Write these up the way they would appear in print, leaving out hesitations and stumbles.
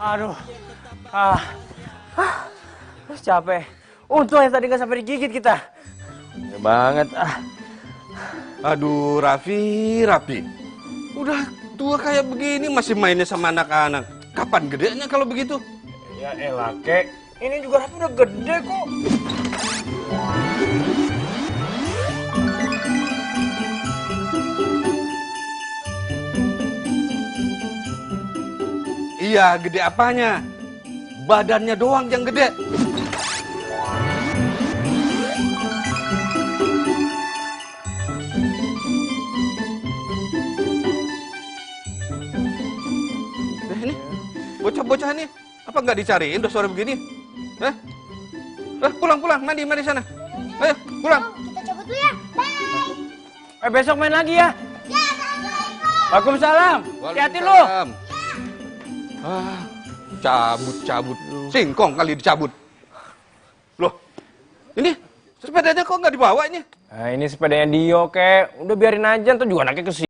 Aduh. Capek. Untung yang tadi nggak sampai digigit kita. Capek banget. Aduh, Raffi. Udah tua kayak begini masih mainnya sama anak-anak. Kapan gedenya kalau begitu? Ya elah, Kek. Ini juga Raffi udah gede kok. Iya, gede apanya? Badannya doang yang gede. Ini bocah-bocah ini apa nggak dicariin udah sore begini? Pulang mandi sana. Ayo pulang. Kita cabut dulu ya. Bye. Besok main lagi ya. Ya, Assalamualaikum. Waalaikumsalam. Hati-hati lu. Cabut. Singkong kali dicabut. Loh, ini sepedanya kok nggak dibawa ini? Nah, ini sepedanya Dio, Kek. Udah biarin aja, ntar juga anaknya kesini.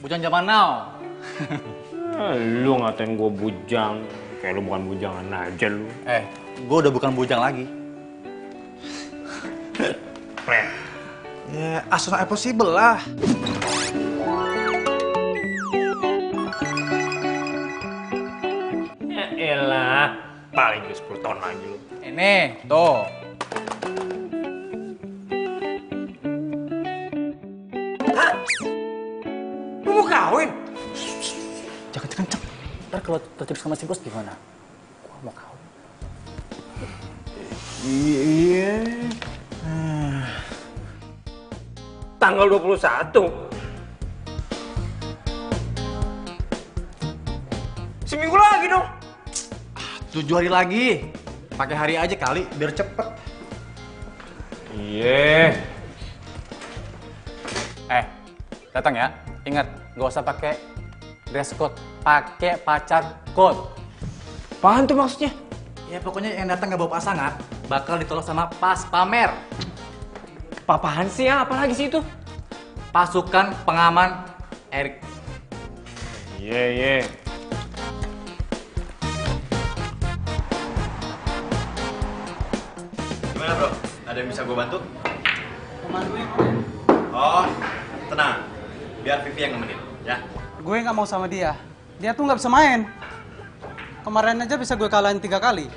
Bujang zaman now. Lu ngatain gue bujang. Kayak lu bukan bujangan aja lu. Gue udah bukan bujang lagi. Ya, as soon as possible lah. Ya elah. Paling 10 tahun lagi lu. Ini, tuh. Lu mau kawin? Jangan kenceng. Ntar kalau tertip sama si bos gimana? Gua mau kawin. Iya. Tanggal 21. Seminggu lagi dong. 7 hari lagi. Pakai hari aja kali, biar cepet. Iya. Datang ya. Ingat, nggak usah pakai dress code, pakai pacar code. Apaan tuh maksudnya? Ya pokoknya yang datang nggak bawa pasangan, bakal ditolak sama pas pamer. Apaan sih ya? Apalagi sih itu? Pasukan pengaman Erik. Iya. Gimana bro? Ada yang bisa gue bantu? Oh, tenang. Biar Vivi yang nemenin, ya. Gue nggak mau sama dia. Dia tuh nggak bisa main. Kemarin aja bisa gue kalahin 3 kali.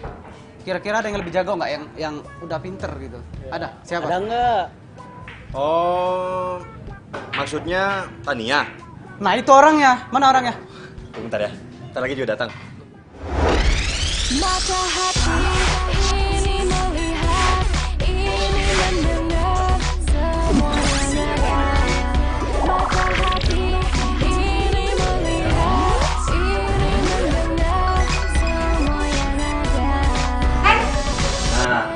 Kira-kira ada yang lebih jago nggak yang udah pinter gitu? Ada? Siapa? Ada nggak? Oh, maksudnya Tania? Nah itu orangnya. Mana orangnya? Bentar ya, ntar lagi juga datang. Mata hati ini melihat, ini mendengar semua yang ada. Mata hati ini melihat, ini mendengar semua yang ada. Nah,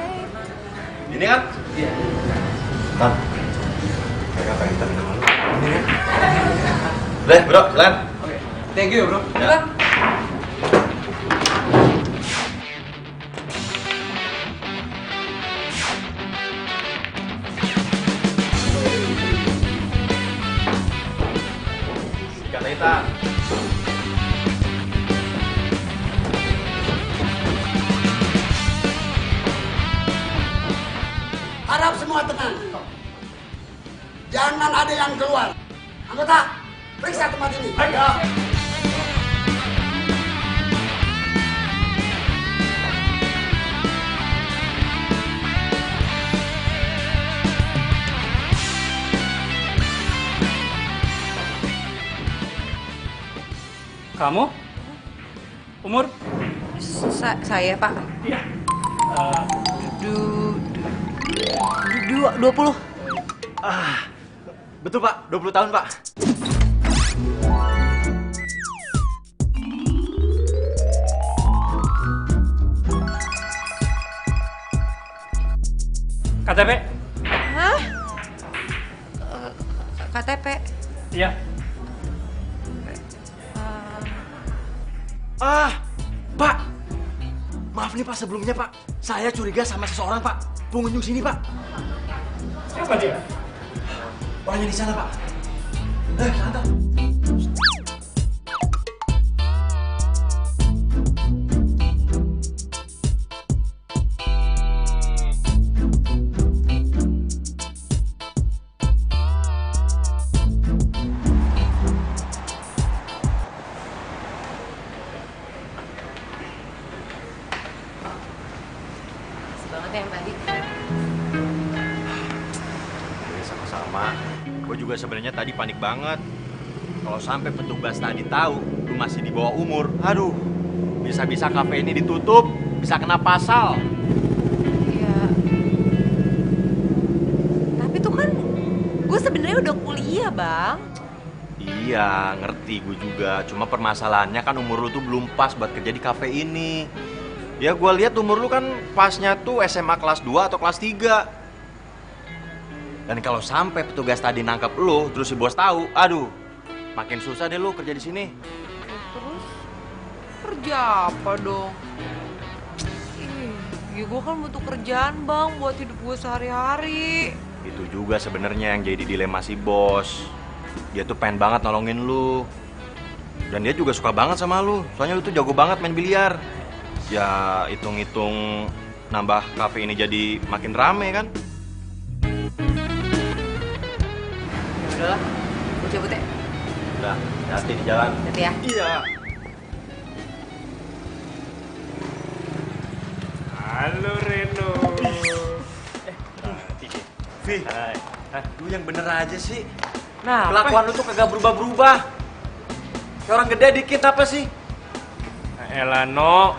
ini kan? Iya. Tan, mereka pengen terkenal. Ini ya. Udah, bro, jalan. Oke. Thank you bro. Ya. Sikat hitam. Harap semua tenang. Jangan ada yang keluar. Anggota, periksa tempat ini. Kamu? Umur? Saya, Pak. Iya. 20. Betul Pak, 20 tahun Pak. KTP? Hah? KTP? Iya. Pak. Maaf nih Pak sebelumnya Pak. Saya curiga sama seseorang Pak. Pengunjung sini Pak. Siapa dia? Orangnya di sana Pak. Santai. Banget ya tadi. Sama-sama. Gue juga sebenarnya tadi panik banget. Kalau sampai petugas tadi tahu lu masih di bawah umur, aduh, bisa-bisa kafe ini ditutup, bisa kena pasal. Iya. Tapi tuh kan gue sebenarnya udah kuliah, Bang. Iya, ngerti gue juga. Cuma permasalahannya kan umur lu tuh belum pas buat kerja di kafe ini. Ya gue lihat umur lu kan pasnya tuh SMA kelas 2 atau kelas 3. Dan kalau sampai petugas tadi nangkep lu, terus si bos tahu, aduh, makin susah deh lu kerja di sini. Terus kerja apa dong? Ya gue kan butuh kerjaan, Bang, buat hidup gue sehari-hari. Itu juga sebenarnya yang jadi dilema si bos. Dia tuh pengen banget nolongin lu. Dan dia juga suka banget sama lu. Soalnya lu tuh jago banget main biliar. Ya hitung-hitung nambah kafe ini jadi makin rame kan. Ya udahlah, gue cabut ya. Udah, hati di jalan. Hati ya. Iya. Halo Reno. Vi, lu yang bener aja sih. Nah, Kelakuan lu tuh kagak berubah-berubah. Kayak orang gede dikit apa sih? elah, No.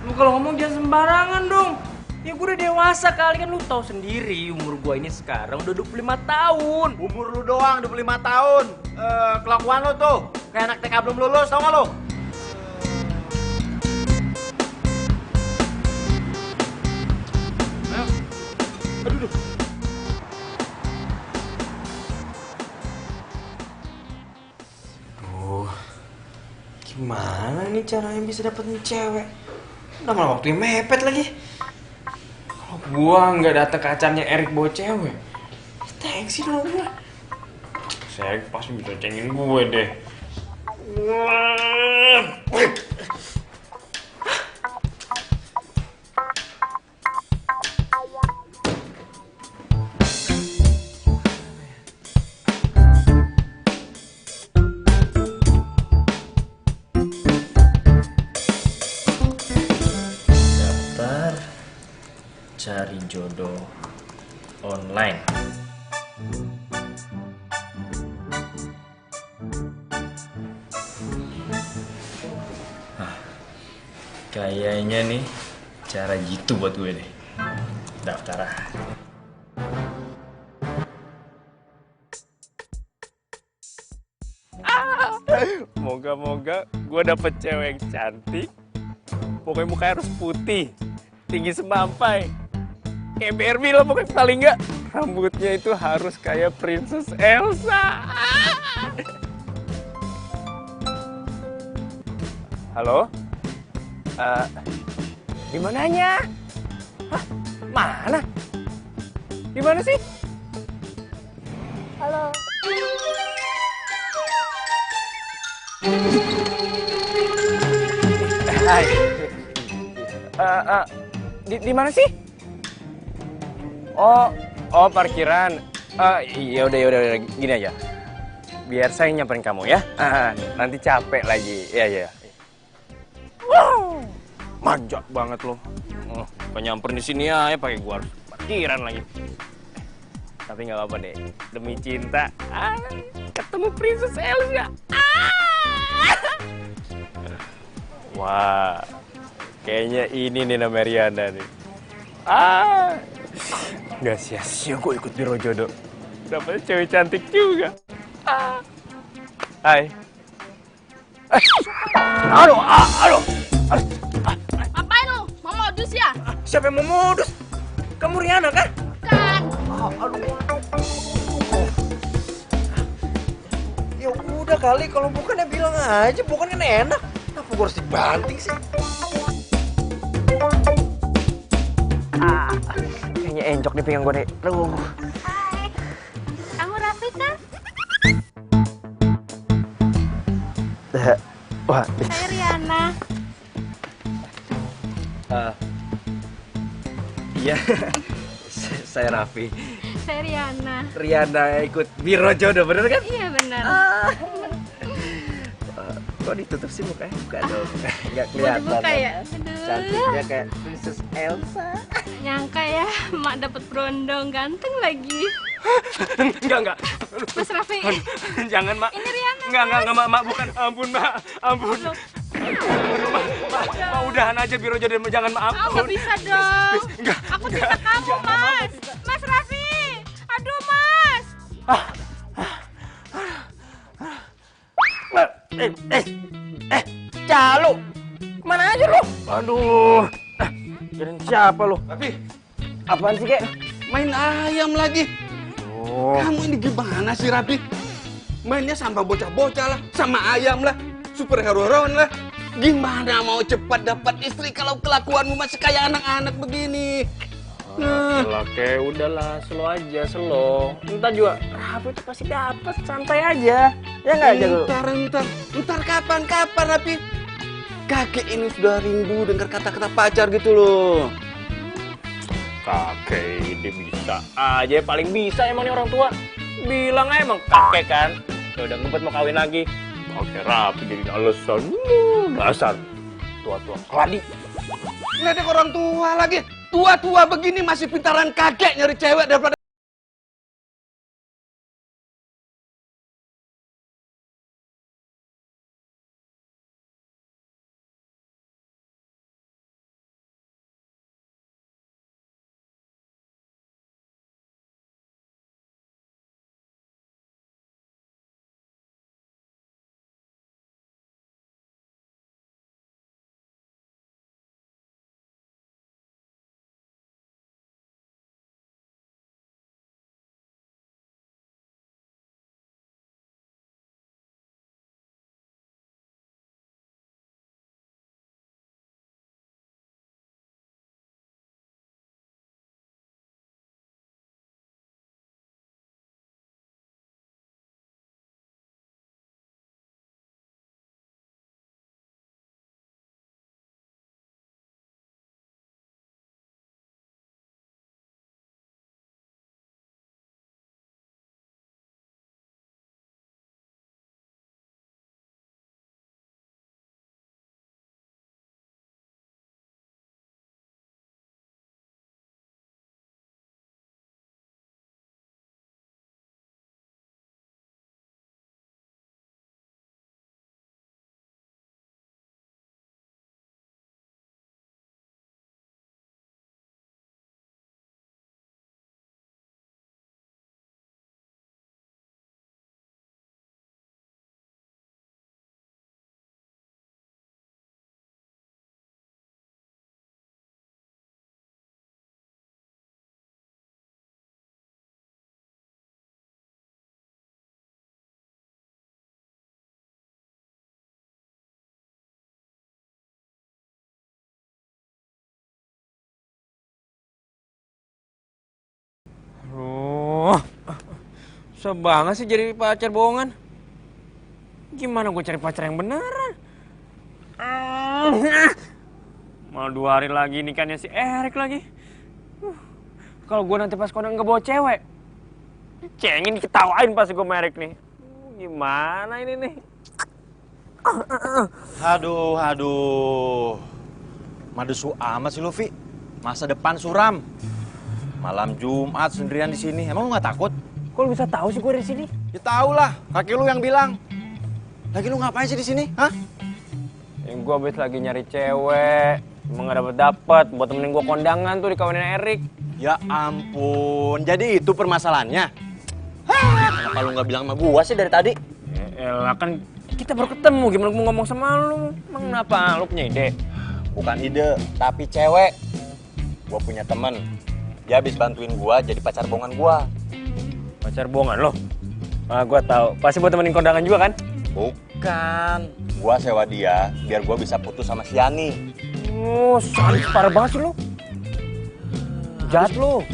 Lu kalau ngomong jangan sembarangan dong. Ya gue udah dewasa kali kan, lu tahu sendiri umur gue ini sekarang udah 25 tahun. Umur lu doang 25 tahun. Kelakuan lu tuh kayak anak TK belum lulus, tau gak lu? Aduh. Gimana nih caranya bisa dapetin cewek? Udah malah waktunya mepet lagi. Kalau gua nggak datang ke acaranya Erik bawa cewek, Thanks dong gue. saya pasti bisa cengin gue deh. Daftar cari jodoh online. Kayaknya nih cara gitu buat gue deh. Daftar ah. Moga-moga gue dapet cewek yang cantik. Pokoknya mukanya harus putih, tinggi semampai. Kayak Barbie lah pokoknya, paling nggak rambutnya itu harus kayak Princess Elsa. Halo? Di mananya? Hah? Mana? Di mana sih? Halo. Hai. Di mana sih? Oh parkiran. Ya udah gini aja. Biar saya nyamperin kamu ya. Nanti capek lagi. Ya. Wow, manja banget lo. Nyamperin di sini ya, pakai gua harus parkiran lagi. Tapi nggak apa-apa deh. Demi cinta, ketemu Princess Elsa. Wah, kayaknya ini nih nama Riana nih. Nggak sia-sia gue ikut biro jodoh. Dapetnya cewek cantik juga. Hai. Aduh. Ngapain lu? Mau modus ya? Siapa yang mau modus? Kamu Riana kan? Ya udah kali, kalau bukan ya bilang aja, bukan kan enak. Kenapa gue harus dibanting sih? Kayaknya encok di pinggang gue nih. Aduh. Hai, kamu Raffi kan? Wah, Saya Riana. iya. Saya Raffi. Saya Riana. Riana ikut Biro Jodoh, bener kan? Iya benar. Kok ditutup sih mukanya? Buka dong. Nggak Mau kelihatan. dibuka ya? Cantiknya kayak Princess Elsa. Nyangka ya, emak dapet berondong ganteng lagi. Enggak. Mas Raffi. Jangan, Mak. Ini Riana. Enggak, Mak, bukan. Ampun, Mak. Ampun. Mak, udahan aja Biro Jodoh, jangan, Mak. Oh, nggak bisa dong. Enggak. Aku cinta kamu, Mas. Mas Raffi. Aduh, Mas. Calo. Kemana aja lu? Aduh. Kirain siapa lu? Tapi Apaan sih, Kek? main ayam lagi. Oh. Kamu ini gimana sih, Rapi? Mainnya sama bocah-bocah lah, sama ayam lah, superhero-heroan lah. Gimana mau cepat dapat istri kalau kelakuanmu masih kayak anak-anak begini? Lah, Kek, udahlah, slow aja, slow. Entar juga Rapi itu pasti dapet, santai aja. Ya nggak aja dulu. Ntar kapan-kapan, Rapi? Kakek ini sudah rindu dengar kata-kata pacar gitu loh. Kakek ini bisa aja, paling bisa emang nih orang tua. Bilang aja emang kakek kan. Udah ngumpet mau kawin lagi. Oke, Rapi jadi alasan. Dasar tua-tua keladi. Ngeledek orang tua lagi. Tua-tua begini masih pintaran kakek nyari cewek daripada... Aduh, susah banget sih jadi pacar bohongan. Gimana gue cari pacar yang beneran? Malah 2 hari lagi nikahnya si Erik lagi. Kalau gue nanti pas kondangan nggak bawa cewek, cengin diketawain pas gue sama Erik nih. Gimana ini nih? Aduh. Madesu amat sih Luffy. Masa depan suram. Malam Jumat sendirian di sini. Emang lu nggak takut? Kok lu bisa tahu sih gue dari sini? Ya tau lah, kaki lu yang bilang. Lagi lu ngapain sih di sini? Hah? Yang gue abis lagi nyari cewek, emang gak dapet buat temenin gue kondangan tuh di kawinan Erik. Ya ampun, jadi itu permasalahannya. Kenapa lu nggak bilang sama gua sih dari tadi? Elah kan kita baru ketemu, gimana gue mau ngomong sama lu? Emang kenapa? Lu punya ide? Bukan ide, tapi cewek. Gua punya temen. Dia habis bantuin gua jadi pacar bohongan gua. Pacar bohongan lo? Ah, gua tahu. Pasti buat temenin kondangan juga kan? Bukan. Gua sewa dia biar gua bisa putus sama si Yani. Oh, sadis parah banget sih lo. Jahat lo.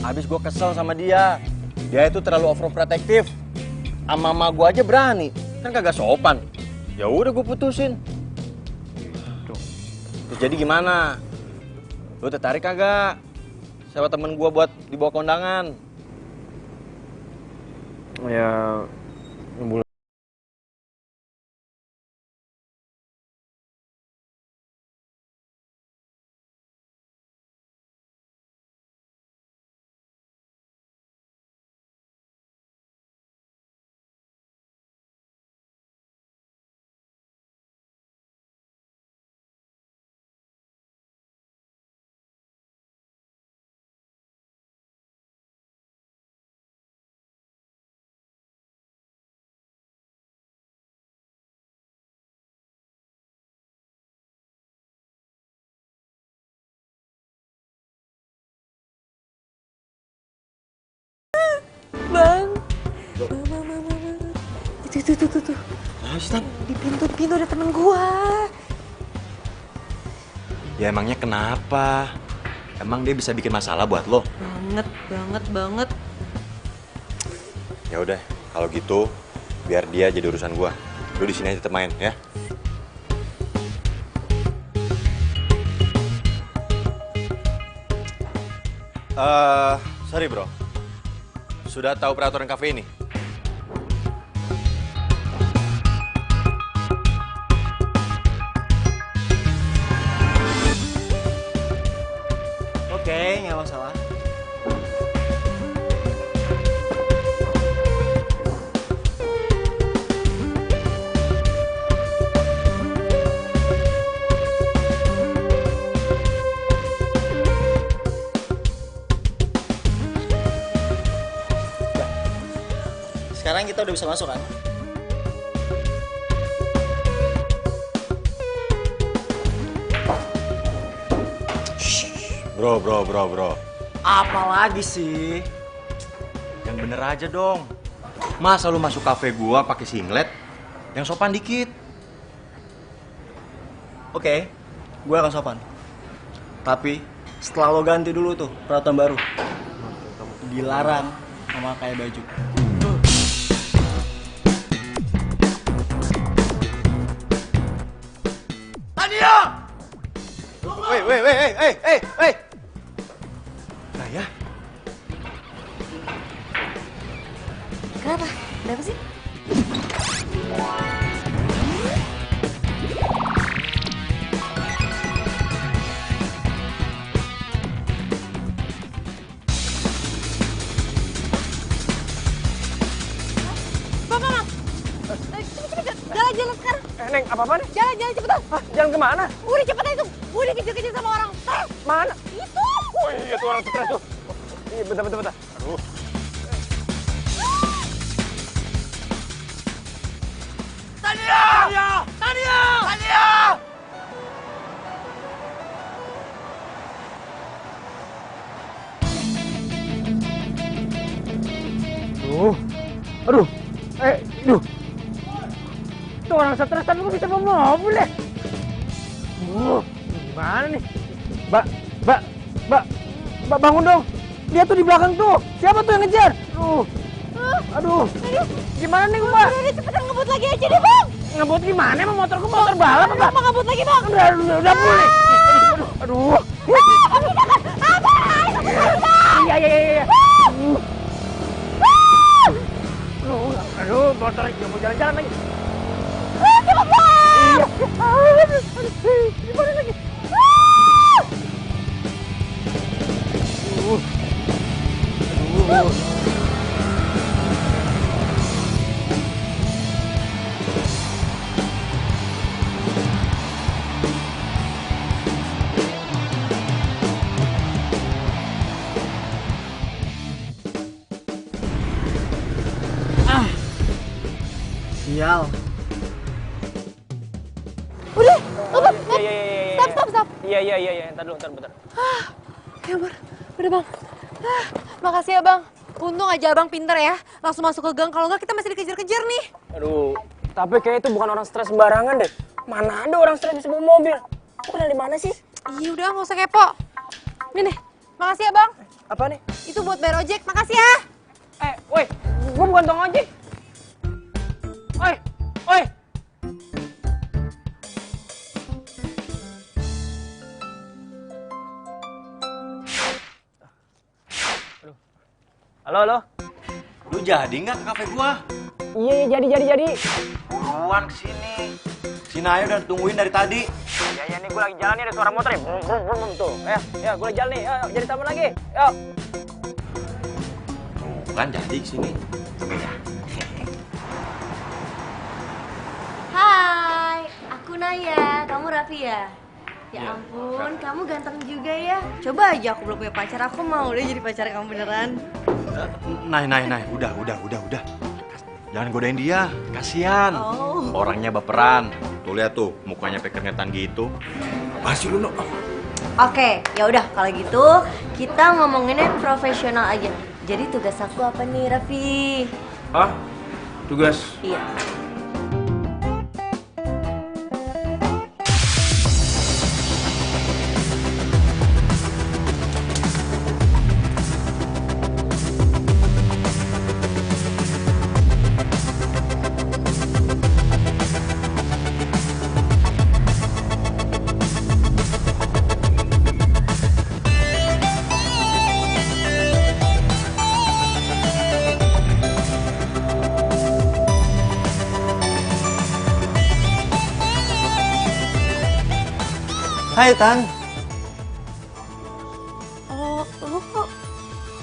Habis gua kesel sama dia. Dia itu terlalu overprotective. Sama mama gua aja berani. Kan kagak sopan. Ya udah gua putusin. Terus jadi gimana? Lu tertarik kagak? Sewa temen gua buat dibawa kondangan. Ya, bulan. Bang. Itu. Ustaz, Di pintu ada temen gua. ya emangnya kenapa? Emang dia bisa bikin masalah buat lo? Banget. Ya udah, kalau gitu biar dia jadi urusan gua. Lu di sini aja tetap main ya. Sorry bro. Sudah tahu peraturan kafe ini? Oke, nggak masalah. Sekarang kita udah bisa masuk kan? Bro. Apa lagi sih? Yang bener aja dong. Masa lu masuk kafe gua pakai singlet? Yang sopan dikit. Oke, gue akan sopan. Tapi setelah lo ganti dulu tuh peraturan baru. Dilarang memakai baju. Tania! Weh. Naya? Kenapa? Kenapa sih? Bang. Cepet. Jalan sekarang. Neng, apa-apa nih? Jalan cepetan. Hah, jalan kemana? Udah cepetan itu. Udah dikejar-kejar sama orang. Mana? Itu. Oh iya tuh orang stres tuh. Iya, bentar. Aduh. Tania! Aduh. Tuh orang stres tapi kok bisa bawa mobil ya? Gimana nih? Mbak, bangun dong. Dia tuh di belakang tuh. Siapa tuh yang ngejar? Aduh. Gimana nih, Mbak? Udah cepetan ngebut lagi aja deh, Bang. Ngebut gimana? Emang motorku motor balap apa? Bang ngebut lagi, Bang. Udah boleh. Aduh. Iya. Aduh, motor aja mau jalan-jalan lagi. Cepet, Bang. Gimana lagi? Sial. Udah, Iya. stop. Iya. Ntar dulu, bentar. Ya ampun. Udah bang. Makasih ya bang. Untung aja abang pinter ya. Langsung masuk ke gang. Kalau nggak kita masih dikejar-kejar nih. Aduh, tapi kayak itu bukan orang stres sembarangan deh. Mana ada orang stres bisa bawa mobil? Aku kenal di mana sih? Iya udah nggak usah kepo. Ini nih. Makasih ya bang. Apa nih? Itu buat bayar ojek. Makasih ya. Woi, gua bukan tukang ojek. Woi. Halo. Lu jadi nggak ke kafe gua? Iya, jadi. Buruan kesini. Si Naya udah tungguin dari tadi. Ya, nih gua lagi jalan nih, ada suara motor nih. Brum, tuh. Ya, gua lagi jalan nih. Ayo, jadi teman lagi. Yuk. Kan jadi kesini. Hai, aku Naya, kamu Raffi ya? Ya ampun, kamu ganteng juga ya. Coba aja aku belum punya pacar, aku mau deh jadi pacar kamu beneran. Nay, udah. Jangan godain dia, kasihan. Oh. Orangnya baperan. Tuh lihat tuh, mukanya pakai keringetan gitu. Apa sih lu, no? Oke, ya udah kalau gitu kita ngomonginnya profesional aja. Jadi tugas aku apa nih, Raffi? Hah? Tugas? Iya. Hai Tan. Oh, lu kok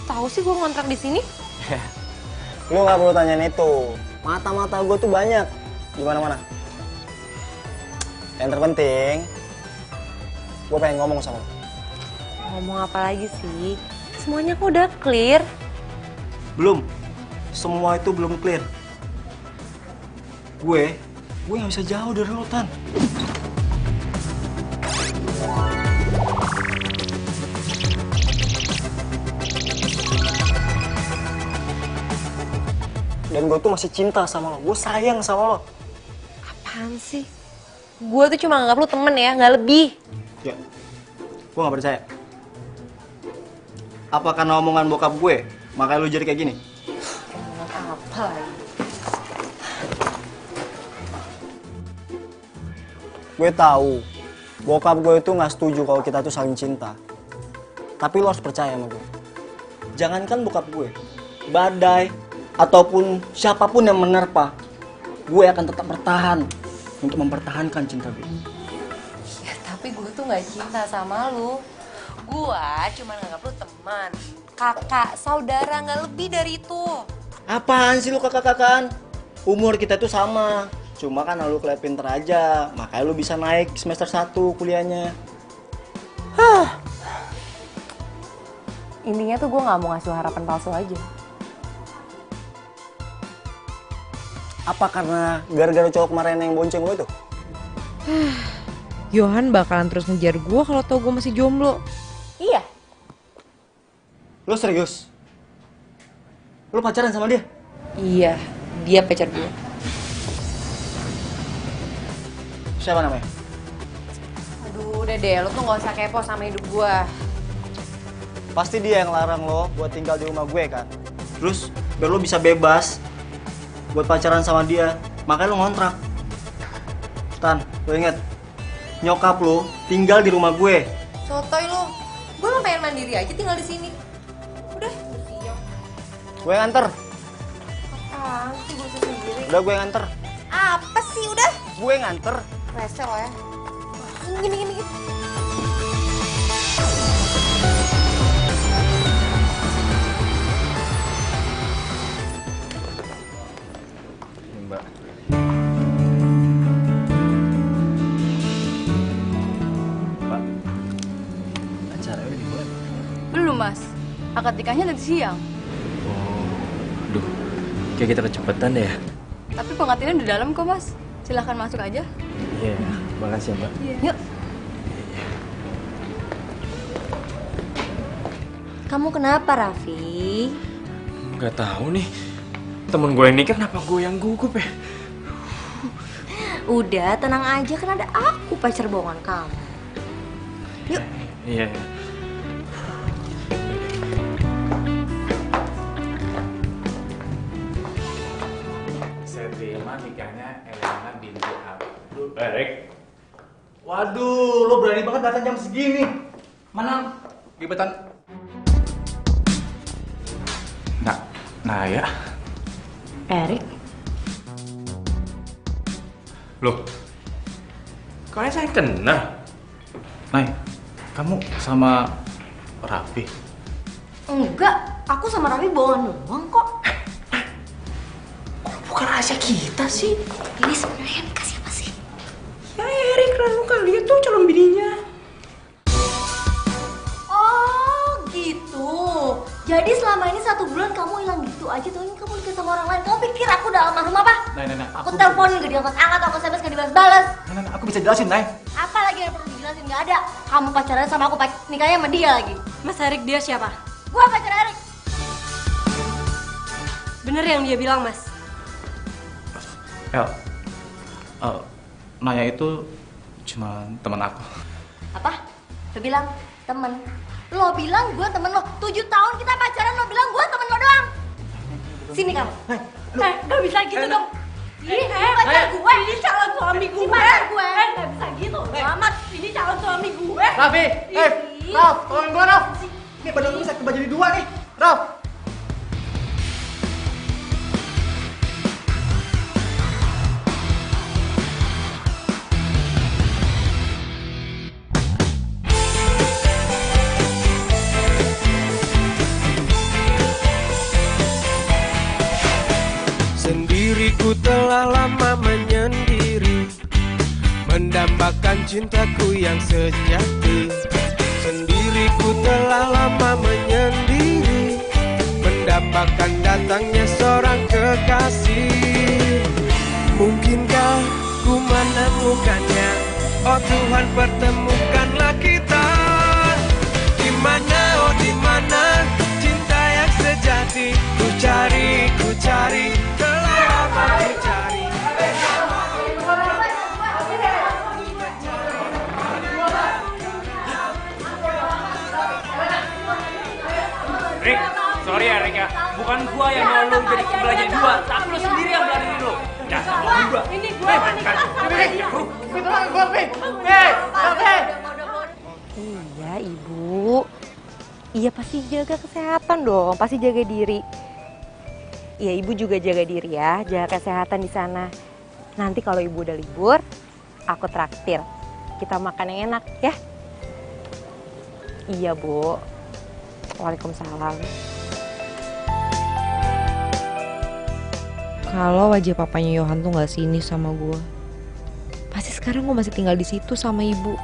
tahu sih gue ngontrak di sini? Lu nggak perlu tanyain itu. Mata-mata gue tuh banyak di mana-mana. Yang terpenting, gue pengen ngomong sama lu. Ngomong apa lagi sih? Semuanya kok udah clear. Belum. Semua itu belum clear. Gue nggak bisa jauh dari lu, Tan. Dan gue tuh masih cinta sama lo, gue sayang sama lo. Apaan sih? Gue tuh cuma nganggap lu temen ya, nggak lebih. Ya, gue gak percaya. Apa karena omongan bokap gue, makanya lu jadi kayak gini? Apa lagi? Gue tahu, bokap gue itu gak setuju kalau kita tuh saling cinta. Tapi lo harus percaya sama gue. Jangankan bokap gue, badai, ataupun siapapun yang menerpa, gue akan tetap bertahan untuk mempertahankan cinta gue. Ya, tapi gue tuh nggak cinta sama lu. Gue cuma nganggap lu teman, kakak, saudara, nggak lebih dari itu. Apaan sih lu kakak-kakaan? Umur kita tuh sama, cuma kan lu kelihatan pinter aja, makanya lu bisa naik semester 1 kuliahnya. Intinya tuh gue nggak mau ngasih harapan palsu aja. Apa karena gara-gara cowok kemarin yang bonceng lo itu? Johan bakalan terus ngejar gue kalau tau gue masih jomblo. Iya. Lo serius? Lo pacaran sama dia? Iya, dia pacar gue. Siapa namanya? Aduh, udah deh, lo tuh gak usah kepo sama hidup gue. Pasti dia yang larang lo buat tinggal di rumah gue kan? Terus biar lo bisa bebas buat pacaran sama dia, makanya lo ngontrak. Tan, lo inget, nyokap lo tinggal di rumah gue. Sotoy lo, gue mau pengen mandiri aja tinggal di sini. Udah, siap. Gue yang nganter. Apaan sih gue bisa sendiri? Udah gue yang nganter. Apa sih udah? Gue yang nganter. Rese lo ya. Gini. Mbak. Mbak. Acara udah dimulai. Belum, Mas. Akad nikahnya tadi siang. Aduh, kayak kita kecepatan deh ya. Tapi pengantinnya di dalam kok, Mas. Silahkan masuk aja. Iya, makasih ya, Mbak. Yuk. Kamu kenapa, Raffi? Nggak tahu nih. Temen gue ini kenapa gue yang gugup ya? Udah, tenang aja, kan ada aku pacar bohongan kamu. Yuk. Iya. Saya terima nikahnya Elena binti Abdul. Erik. Waduh, lo berani banget datang jam segini. Mana gebetan? Nah ya. Erik. Loh, kalian saya kenal? Nay, kamu sama Raffi? Enggak, aku sama Raffi bohongan doang kok. Bukan rahasia kita sih. Ini sebenarnya nikah siapa sih? Ya Erik, lalu kalian tuh calon bininya. Oh gitu. Jadi selama ini 1 bulan kamu hilang gitu aja tuh, ini kamu nikah sama orang lain. Kamu pikir aku udah almarhum apa? Nah, Aku teleponin gak diangkat-angkat, aku SMS gak dibalas-balas. Nah, aku bisa jelasin, Nay. Apa lagi yang perlu dijelasin? Gak ada. Kamu pacaran sama aku, nikahnya sama dia lagi. Mas Erik dia siapa? Gua pacar Erik. Bener yang dia bilang, Mas? El, Naya itu cuma teman aku. Apa? Lo bilang temen. Lo bilang gue temen lo. 7 tahun kita pacaran, lo bilang gue temen lo doang. Sini kamu. Gak bisa gitu dong. Ini pacar gue. Ini calon suami gue. Ini pacar gue. Gak bisa gitu. Selamat. Ini calon suami gue. Raffi, Raf, tolongin gua, Raf. Ini badan lu bisa kebagi jadi 2 nih, Raf. Sendiriku telah lama menyendiri, mendambakan cintaku yang sejati. Sendiriku telah lama menyendiri, mendambakan datangnya seorang kekasih. Mungkinkah ku menemukannya? Oh Tuhan, pertemukanlah kita. Di mana, oh di mana cinta yang sejati? Ku cari, telah lama ku cari. Rik, sorry ya Rik ya. Bukan gua yang mau lu jadi belajar 2, tapi lu sendiri yang berani lu. Dasar lu juga. Ini gue nikah sama dia. Iya, Ibu. Iya, pasti jaga kesehatan dong, pasti jaga diri. Iya, Ibu juga jaga diri ya, jaga kesehatan di sana. Nanti kalau Ibu udah libur, aku traktir. Kita makan yang enak ya. Iya, Bu. Waalaikumsalam. Kalau wajah papanya Yohan tuh nggak sini sama gue, pasti sekarang gue masih tinggal di situ sama Ibu.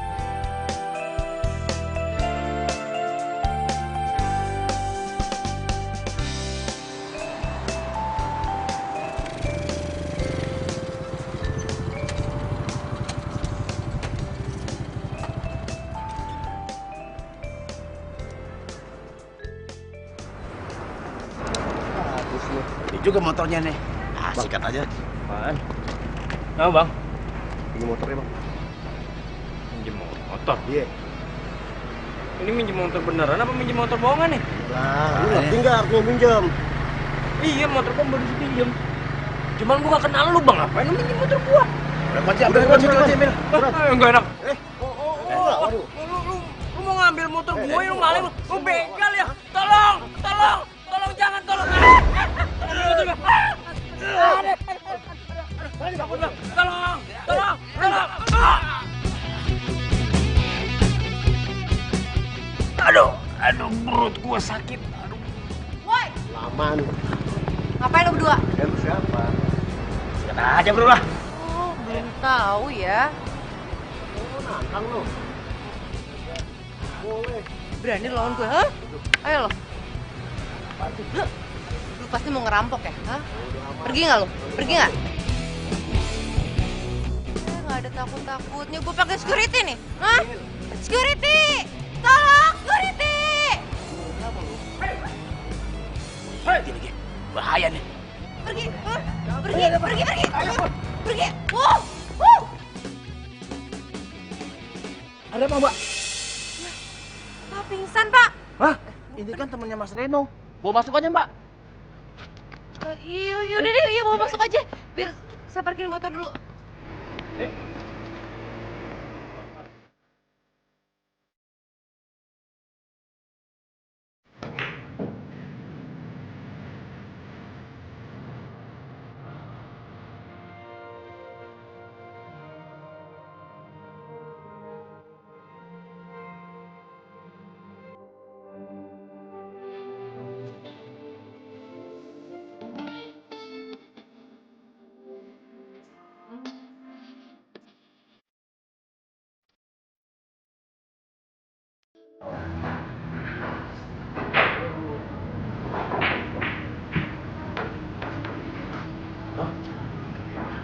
Ini juga motornya nih. Ah, sikat aja. Apaan? Nah, Bang. Pinjam motornya, Bang. Minjem motor? Iya. Ini minjem motor beneran apa minjem motor bohongan nih? Lah, lu ngerti nggak artinya minjem? Iya, motor gua baru dipinjem. Cuman gua gak kenal lu, Bang. Ngapain lu minjem motor gua? Ambil kunci, Mil. Enggak enak. Waduh. Lu mau ngambil motor gue, lu maling, lu begal ya? Tolong, jangan, tolong. Tolong. Aduh, perut gua sakit. Aduh. Woi, Aman. ngapain lo berdua? Lu siapa? Sikat aja, Bro lah. Oh, belum tahu ya. Oh, nantang lu. Boleh. Berani lawan gue, hah? Ayo lo. Lu pasti mau ngerampok ya, hah? Pergi nggak lo? Pergi nggak? Nggak ada takut-takutnya. Gue pakai security nih, hah? Security! Tolong, security! pingsan, Pak. Hah? Ini kan temannya Mas Reno. Bawa masuk aja, Mbak. Iya, udah deh, iya bawa masuk aja. Biar saya parkirin motor dulu.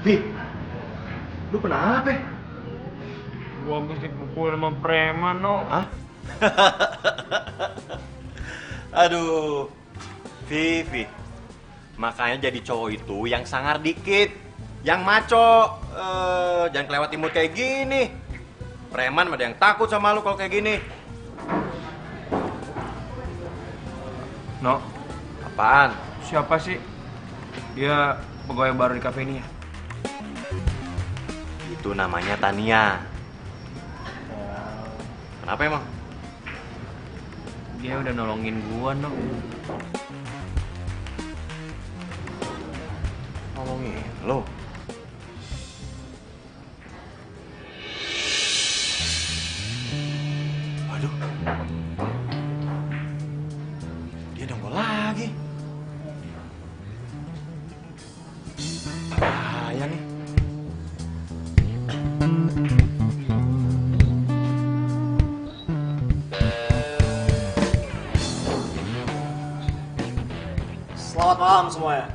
Vi, lu kenapa? Gua habis dipukul sama preman, no. Hah? Aduh, Vi. Makanya jadi cowok itu yang sangar dikit, yang maco, jangan kelewat imut kayak gini. Preman ada yang takut sama lu kalau kayak gini. No, Apaan? siapa sih? Dia pegawai baru di kafe ini ya? Itu namanya Tania. Kenapa emang? Dia udah nolongin gua, no. Nolongin lo? Waduh. Dia nongol lagi. Bahaya nih. Selamat malam semuanya.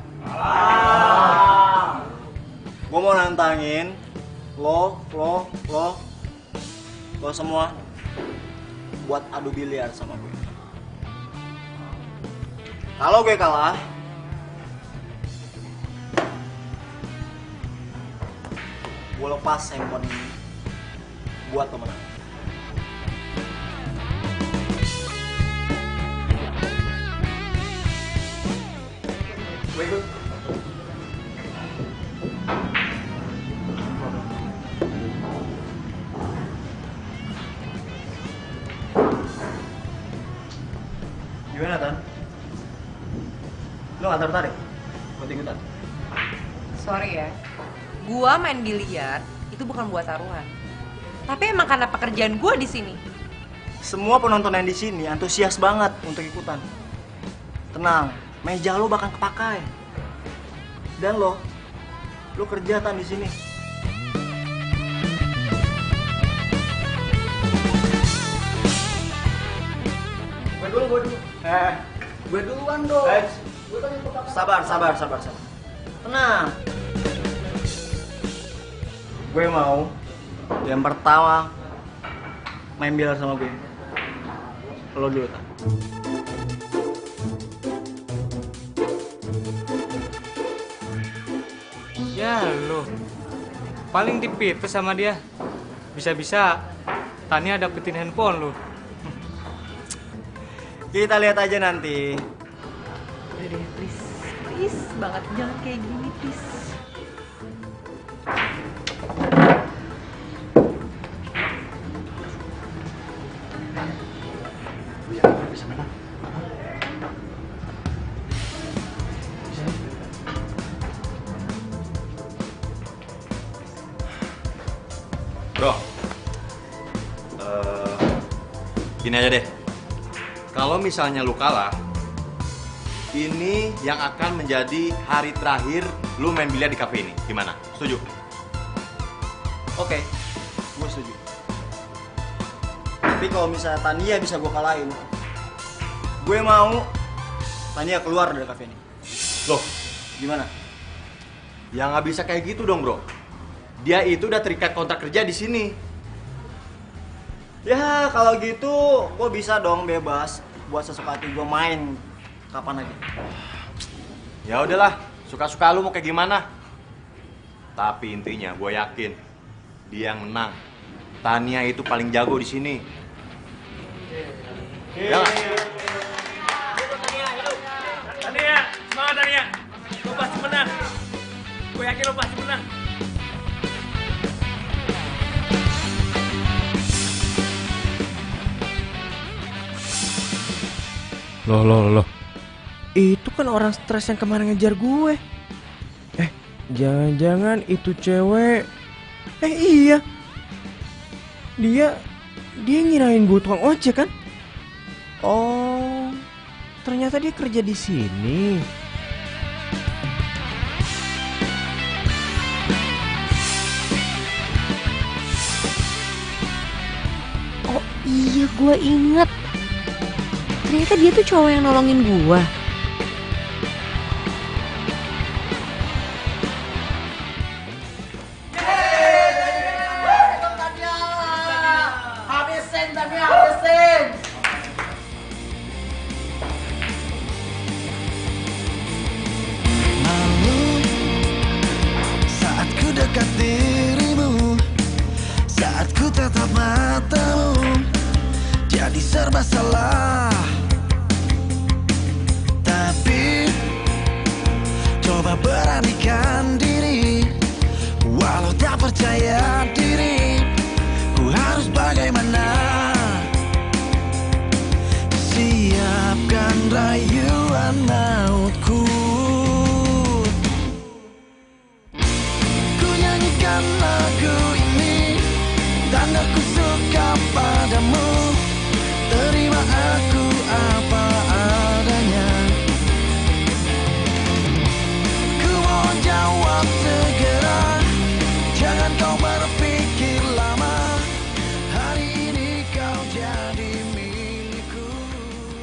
Gue mau nantangin lo semua buat adu biliar sama gue. Kalau gue kalah, gue lepas handphone ini buat pemenang. Gue ikut. Gimana, Tan? Lo gak tertarik buat ikutan? Sorry ya, gua main biliar itu bukan buat taruhan. Tapi emang karena pekerjaan gua di sini. Semua penonton yang di sini antusias banget untuk ikutan. Tenang, meja lo bakal kepakai. Dan lo kerja Tan di sini. Gue dulu. Gue duluan dong. Sabar. Tenang. Gue mau yang pertama main biliar sama gue. Lo dulu, Tan. Ya lo, paling dipipes sama dia. Bisa-bisa Tania dapetin handphone lo. Kita lihat aja nanti. Udah deh, please banget jangan kayak gini, please. Bro, gini aja deh. Kalau misalnya lu kalah, ini yang akan menjadi hari terakhir lu main biliar di kafe ini. Gimana? Setuju? Oke, gue setuju. Tapi kalau misalnya Tania bisa gue kalahin, gue mau Tania keluar dari kafe ini. Loh, gimana? Ya nggak bisa kayak gitu dong, bro. Dia itu udah terikat kontrak kerja di sini. Ya kalau gitu, gue bisa dong bebas buat sesuka hati gue main kapan aja. Ya udahlah, suka-suka lu mau kayak gimana. Tapi intinya gue yakin dia yang menang. Tania itu paling jago di sini. Ya nggak? Tania, semangat Tania. Lo pasti menang. Gue yakin lo pasti menang. Loh. Itu kan orang stres yang kemarin ngejar gue. Jangan-jangan itu cewek. Iya. Dia ngirain gue tukang ojek kan? Oh, ternyata dia kerja di sini. Oh iya, gue inget. Ternyata dia tuh cowok yang nolongin gue. Saat ku dekat dirimu, saat ku tatap matamu, jadi serba salah. Tapi coba beranikan diri, walau tak percaya diri, ku harus bagaimana? Siapkan rayuan mautku. Ku nyanyikan lagu ini, tanda ku suka padamu. Terima aku apa adanya. Ku mohon jawab segera, jangan kau berpikir lama. Hari ini kau jadi milikku.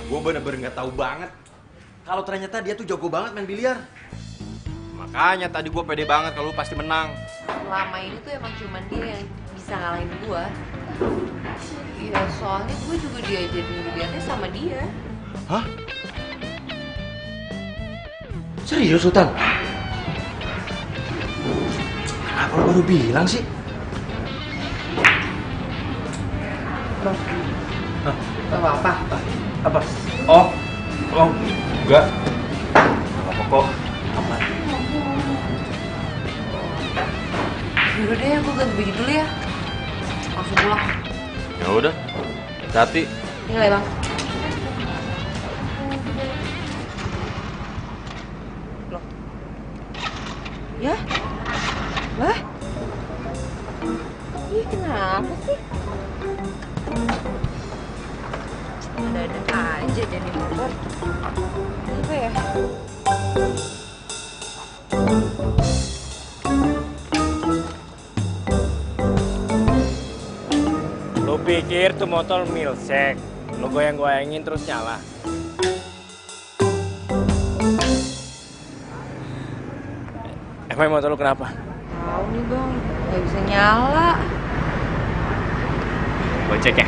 Gue bener-bener nggak tahu banget kalau ternyata dia tuh jago banget main biliar. Makanya tadi gue pede banget kalau lu pasti menang. Selama ini tuh emang cuman dia yang bisa ngalahin gue. Iya, soalnya gue juga diajarin biliarnya sama dia. Hah? Serius, Sultan? Kenapa lu baru bilang sih? Apa? Apa? Oh, enggak. Apa kok? Apa? Yaudah deh, gue ganti baju dulu ya. Langsung pulang. Ya udah, hati. Nilai bang. Loh. Ya? Lah? Ih, kenapa sih? Ada-ada aja jadi motor. Apa ya? Lu pikir tuh motor milsek, lu goyang-goyangin terus nyala. Emang motor lu kenapa? Tahu nih bang, nggak bisa nyala. Gue cek ya.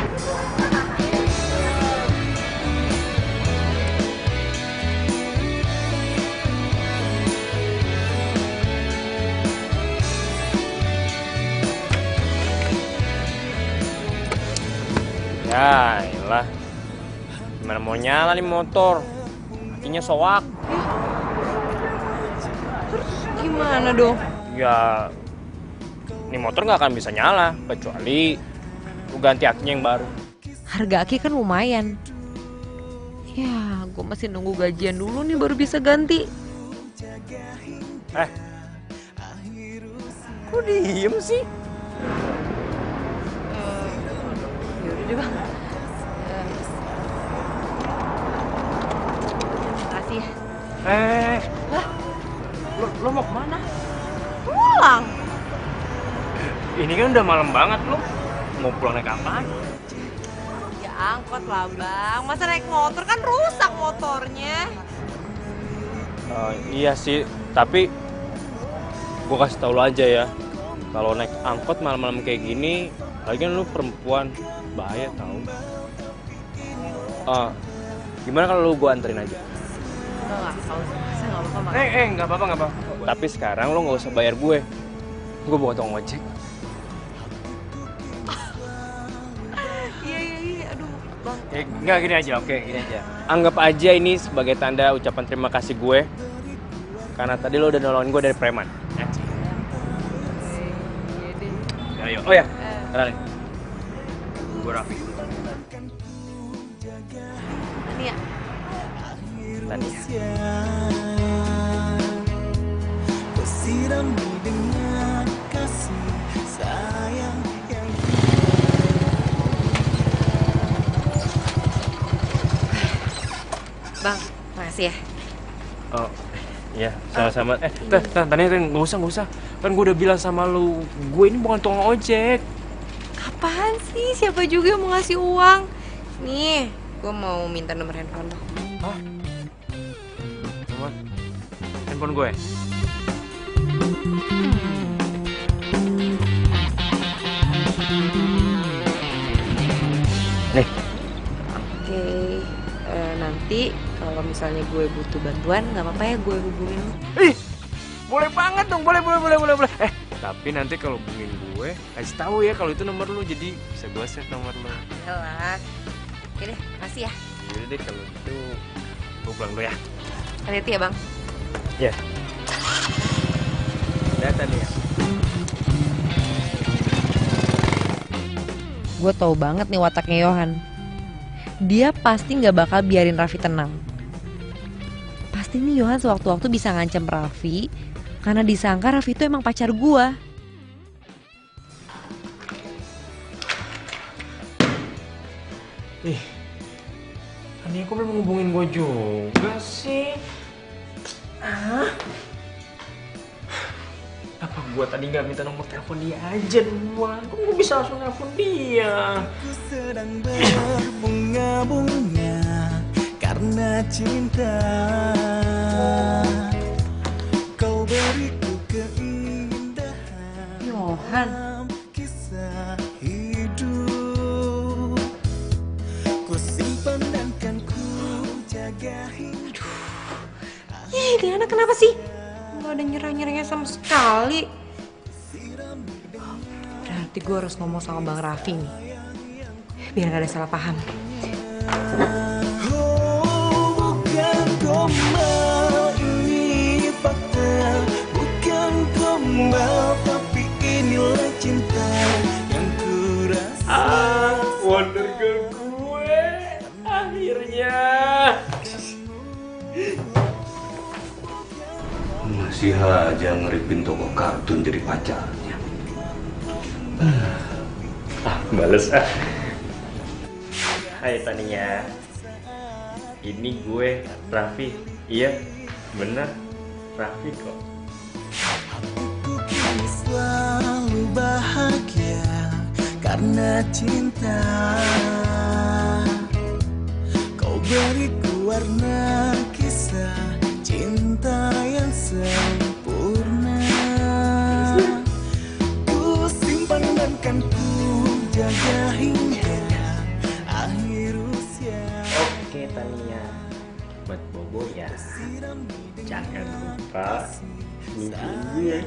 Ya, iyalah. Gimana mau nyala nih motor? Akinya soak. Terus gimana dong? Ya, ini motor nggak akan bisa nyala kecuali lu ganti akinya yang baru. Harga aki kan lumayan. Ya, gue masih nunggu gajian dulu nih baru bisa ganti. Kok diem sih? Yaudah deh bang. Makasih ya. Lah, lo mau kemana? Pulang. Ini kan udah malam banget lo. Mau pulang naik apaan? Ya angkot lah bang. Masa naik motor kan rusak motornya. Iya sih, tapi gue kasih tau lo aja ya. Kalau naik angkot malam-malam kayak gini, lagian lu perempuan, bahaya tau. Gimana kalau lu gue anterin aja? Enggak, kalau saya nggak apa-apa. Nggak apa-apa. Tapi sekarang lo nggak usah bayar gue. Gue bawa tukang ojek. Iya, aduh bang. Oke, enggak gini aja, oke gini aja. Anggap aja ini sebagai tanda ucapan terima kasih gue karena tadi lo udah nolongin gue dari preman. Ya. Ayo. Oh ya, kenalin. Gue Raffi. Tania. Tania. Sirami dengan kasih sayang yang Bang, makasih ya. Oh, iya, sama-sama. Tania, nggak usah. Kan gue udah bilang sama lu, gue ini bukan tukang ojek. Apaan sih? Siapa juga yang mau ngasih uang? Nih, gue mau minta nomor handphone lo. Hah? Nomor handphone gue? Nih. Oke, nanti kalau misalnya gue butuh bantuan, nggak apa-apa ya gue hubungin lo. Ih, boleh banget dong, boleh. Tapi nanti kalau hubungin gue, kasih tahu ya kalau itu nomor lo, jadi bisa gue save nomor lo. Yalah. Oke deh, makasih ya. Yaudah deh kalau gitu, gue pulang dulu ya. Hati-hati ya bang. Iya. Data nih ya. Gue tahu banget nih wataknya Yohan. Dia pasti nggak bakal biarin Raffi tenang. Pasti nih Yohan sewaktu-waktu bisa ngancam Raffi karena disangka Raffi itu emang pacar gue. Ih, Tania kok belum ngubungin gue juga sih? Apa gue tadi nggak minta nomor telepon dia aja duluan? Kok gue bisa langsung telepon dia? Ku sedang berbunga-bunga karena cinta. Kau beriku keindahan Yohan. kisah hidup. Ku simpan dan kan ku jaga hingga. Ih, dia anak kenapa sih? Gak ada nyerah-nyerahnya sama sekali. Berarti gue harus ngomong sama Bang Raffi nih. Biar gak ada salah paham. Bukan gombal, ini fakta. Bukan gombal, tapi inilah cinta yang ku rasa. Wonder Girl gue, akhirnya. Masih aja ngeripin toko kartun jadi pacarnya. Bales ah. Hai Tania. Ini gue Raffi. Iya, bener Raffi kok. Ku kini selalu bahagia karena cinta. Kau beriku warna kisah cinta yang sempurna. Ku simpan dan kan ku jaga hingga akhir usia. Oke Tania, buat Bobo ya. Jangan lupa hubungin gue.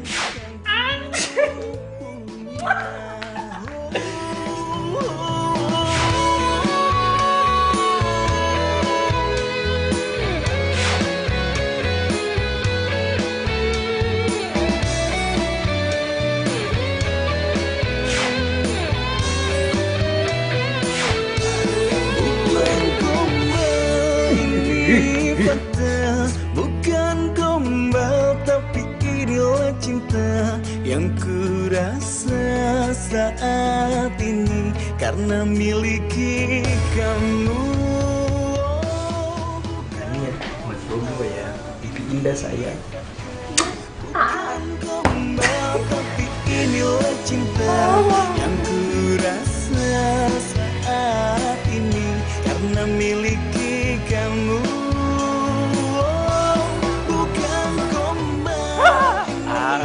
Bukan gombal, tapi inilah cinta yang ku rasa saat ini karena miliki kamu. Tania, buat Bobo ya. Mimpi indah sayang. Bukan gombal, tapi inilah cinta yang ku rasa saat ini karena miliki kamu.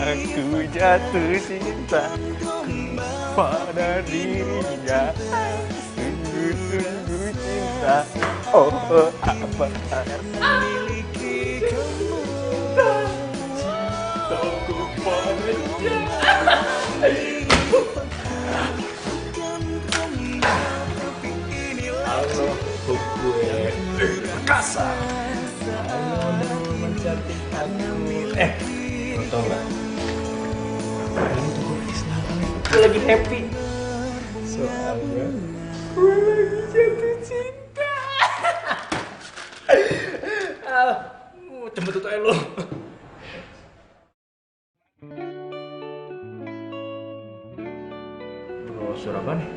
Aku jatuh cinta pada dirinya. Sungguh-sungguh cinta. Oh, apa? Miliki kamu. Cintaku padanya. Halo. kasar. Tau nggak? Ini tuh gue lagi happy. Soalnya gue lagi jatuh cinta. Cembetut aja lo. Brosur apa nih?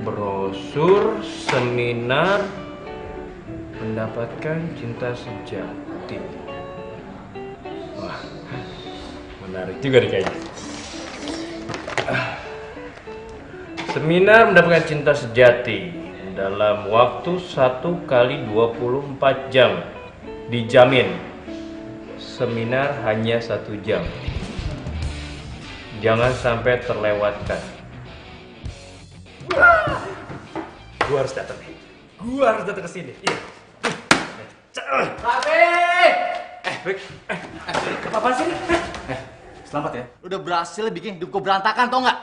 Brosur seminar mendapatkan cinta sejati. Wah, menarik juga nih kayaknya. Seminar mendapatkan cinta sejati dalam waktu 1 kali 24 jam. Dijamin. Seminar hanya 1 jam. Jangan sampai terlewatkan. Gua harus datang nih. Gua harus datang ke sini. Iya. Bek, apa sih ini? Selamat ya. Udah berhasil bikin hidup gue berantakan, tau nggak?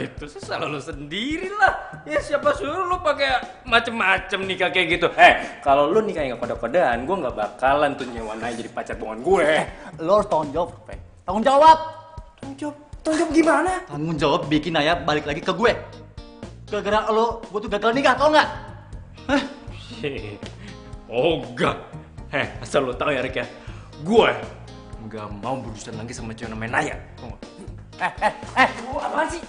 Itu salah lo sendiri lah. Ya siapa suruh lo pakai macem-macem nikah kayak gitu. Kalau lo nikah nggak kode-kodean, gue nggak bakalan tuh nyewa Naya jadi pacar bohongan gue. Lo harus tanggung jawab, Pe. Tanggung jawab. Tanggung jawab gimana? Tanggung jawab bikin Naya balik lagi ke gue. Gara-gara lo, gue tuh gagal nikah, tau nggak? Ogah. Asal lo tahu ya Rick ya, gue nggak mau berurusan lagi sama cewek namanya Naya. Apaan sih?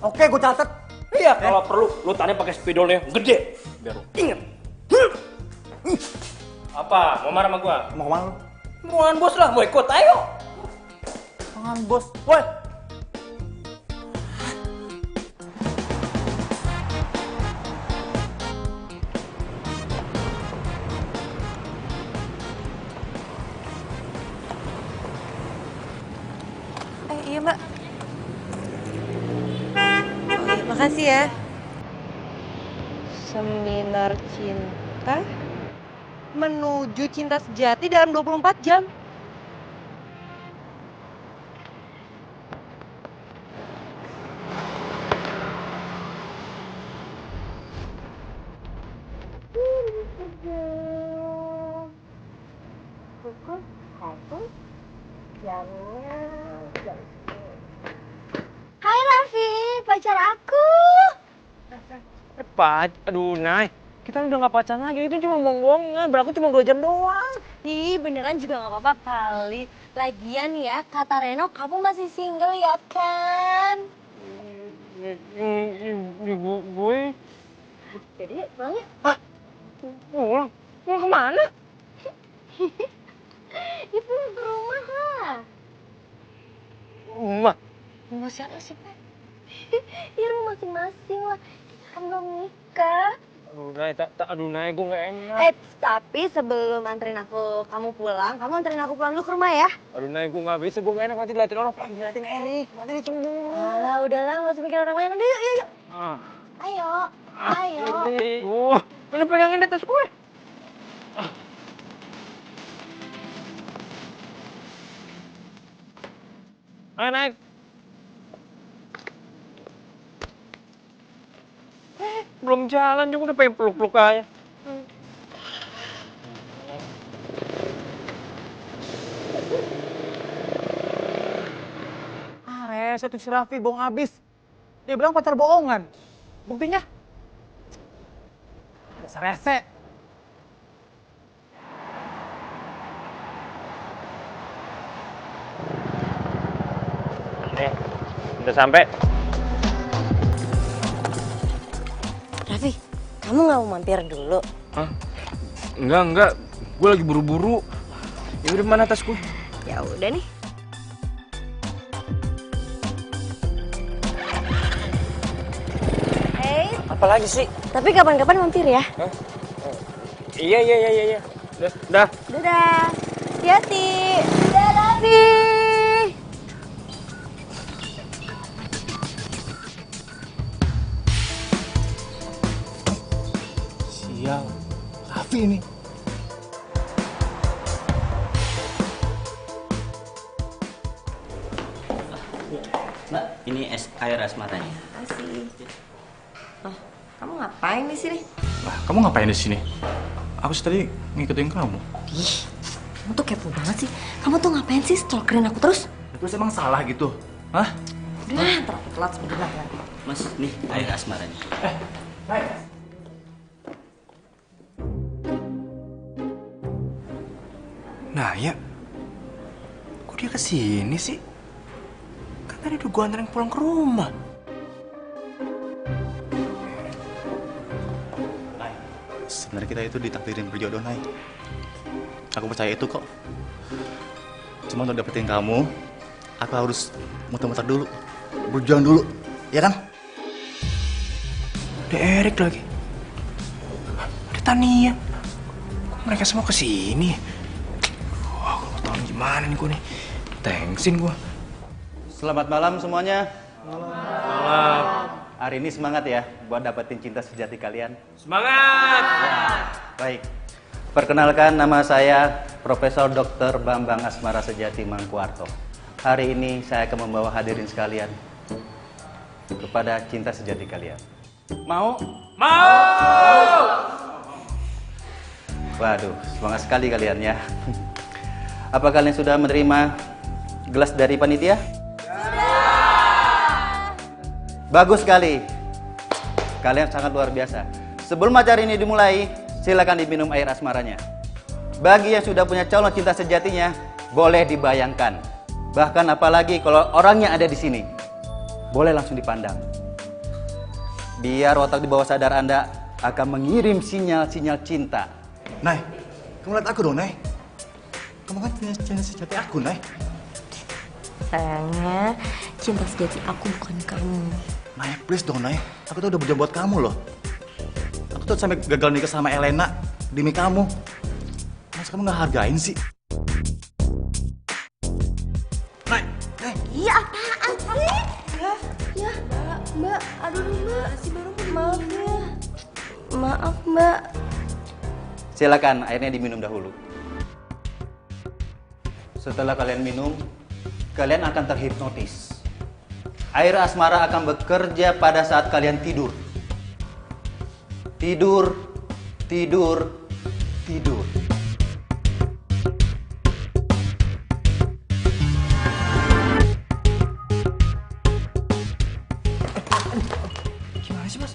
Oke, gue catat. Iya, kalau perlu lo tanya pakai spidolnya gede, biar lo inget. Apa? Mau marah sama gue? Mau kemana lo? Ruangan bos lah, mau ikut, ayo. Ruangan bos, woi. Iya mbak. Oke, makasih ya. Seminar cinta menuju cinta sejati dalam 24 jam. Pukul 1 jamnya jam. Hai Raffi, pacar aku. Aduh Nay, kita udah gak pacaran lagi, itu cuma bohong-bohongan, berlaku cuma 2 jam doang. Ih, beneran juga gak apa-apa kali. Lagian ya, kata Reno kamu masih single ya kan? Gue... Jadi pulang ya? Hah? Pulang? Pulang kemana? Ya pulang ke rumah lah. Rumah? Rumah siapa sih, Pak? Ya rumah masing-masing lah. Kita kan belum nikah. Aduh Nay, gue gak enak. Tapi sebelum anterin kamu pulang, kamu anterin aku pulang dulu ke rumah ya. Aduh Nay, gue gak bisa, gue gak enak nanti diliatin orang. Diliatin Erik, nanti dia cemburu. Alah, udahlah, gak usah mikir orang lain. Udah, yuk. Ayo, ayo. Mana pegangin di atas gue? Ayo naik. Belum jalan juga udah pengen peluk-peluk aja. Rese tuh si Raffi bohong habis. Dia bilang pacar bohongan. Buktinya? Dasar rese. Udah sampai. Raffi, kamu nggak mau mampir dulu? Hah? Enggak. Gue lagi buru-buru. Ya udah, mana tas gue? Ya udah nih. Apalagi sih? Tapi kapan-kapan mampir ya? Hah? Iya. Dah. Dadah. Hati-hati. Dadah, Raffi. Sial, Raffi ini. Mbak, ini air es matanya. Makasih. Oh, kamu ngapain di sini? Lah, kamu ngapain di sini? Aku sih tadi ngikutin kamu. Ih, kamu tuh kepo banget sih. Kamu tuh ngapain sih stalkerin aku terus? Terus emang salah gitu? Hah? Udah, ntar aku telat sebentar ya. Mas, nih air asmaranya. Nah ya, kok dia kesini sih? Kan tadi udah gua anterin pulang ke rumah. Sebenarnya kita itu ditakdirin berjodoh, Nay. Aku percaya itu kok. Cuma untuk dapetin kamu, aku harus muter-muter dulu. Berjuang dulu, ya kan? Ada Erik lagi. Ada Tania. Kok mereka semua kesini? Wah, aku mau tahu gimana nih gua nih. Thanksin gua. Selamat malam semuanya. Malam. Hari ini semangat ya buat dapetin cinta sejati kalian. Semangat. Baik. Perkenalkan, nama saya Profesor Dr. Bambang Asmara Sejati Mangkuarto. Hari ini saya akan membawa hadirin sekalian kepada cinta sejati kalian. Mau? Mau. Waduh, semangat sekali kalian ya. Apa kalian sudah menerima gelas dari panitia? Bagus sekali. Kalian sangat luar biasa. Sebelum acara ini dimulai, silakan diminum air asmaranya. Bagi yang sudah punya calon cinta sejatinya, boleh dibayangkan. Bahkan apalagi kalau orangnya ada di sini, boleh langsung dipandang. Biar otak di bawah sadar Anda akan mengirim sinyal-sinyal cinta. Nay, kamu lihat aku dong, Nay. Kamu kan punya cinta sejati aku, Nay. Sayangnya, cinta sejati aku bukan kamu. Nay, please dong, Nay. Aku tuh udah berjuang buat kamu loh. Aku tuh sampai gagal nikah sama Elena demi kamu. Masa kamu nggak hargain sih? Nay, Nay. Iya, apaan sih? Ya, Mbak. Aduh, Mbak. Si baru maaf ya. Maaf, Mbak. Silakan airnya diminum dahulu. Setelah kalian minum, kalian akan terhipnotis. Air asmara akan bekerja pada saat kalian tidur. Tidur, tidur, tidur. Gimana sih, Mas?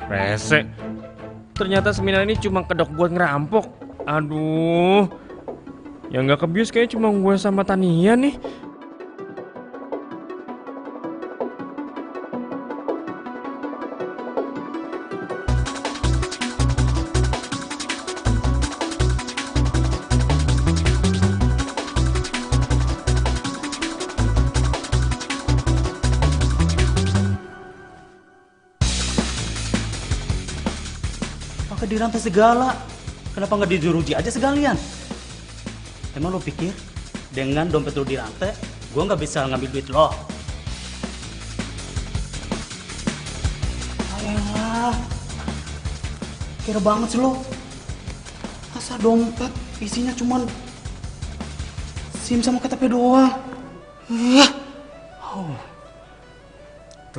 Rese. Ternyata seminar ini cuma kedok buat ngerampok. Aduh. Yang nggak kebius kayaknya cuma gue sama Tania nih. Pakai dirantai segala. Kenapa nggak dijuruji aja sekalian? Emang lo pikir dengan dompet lo dirantai, gue nggak bisa ngambil duit lo? Ayolah, kira banget sih lo. Masa dompet isinya cuman SIM sama KTP doang? Oh,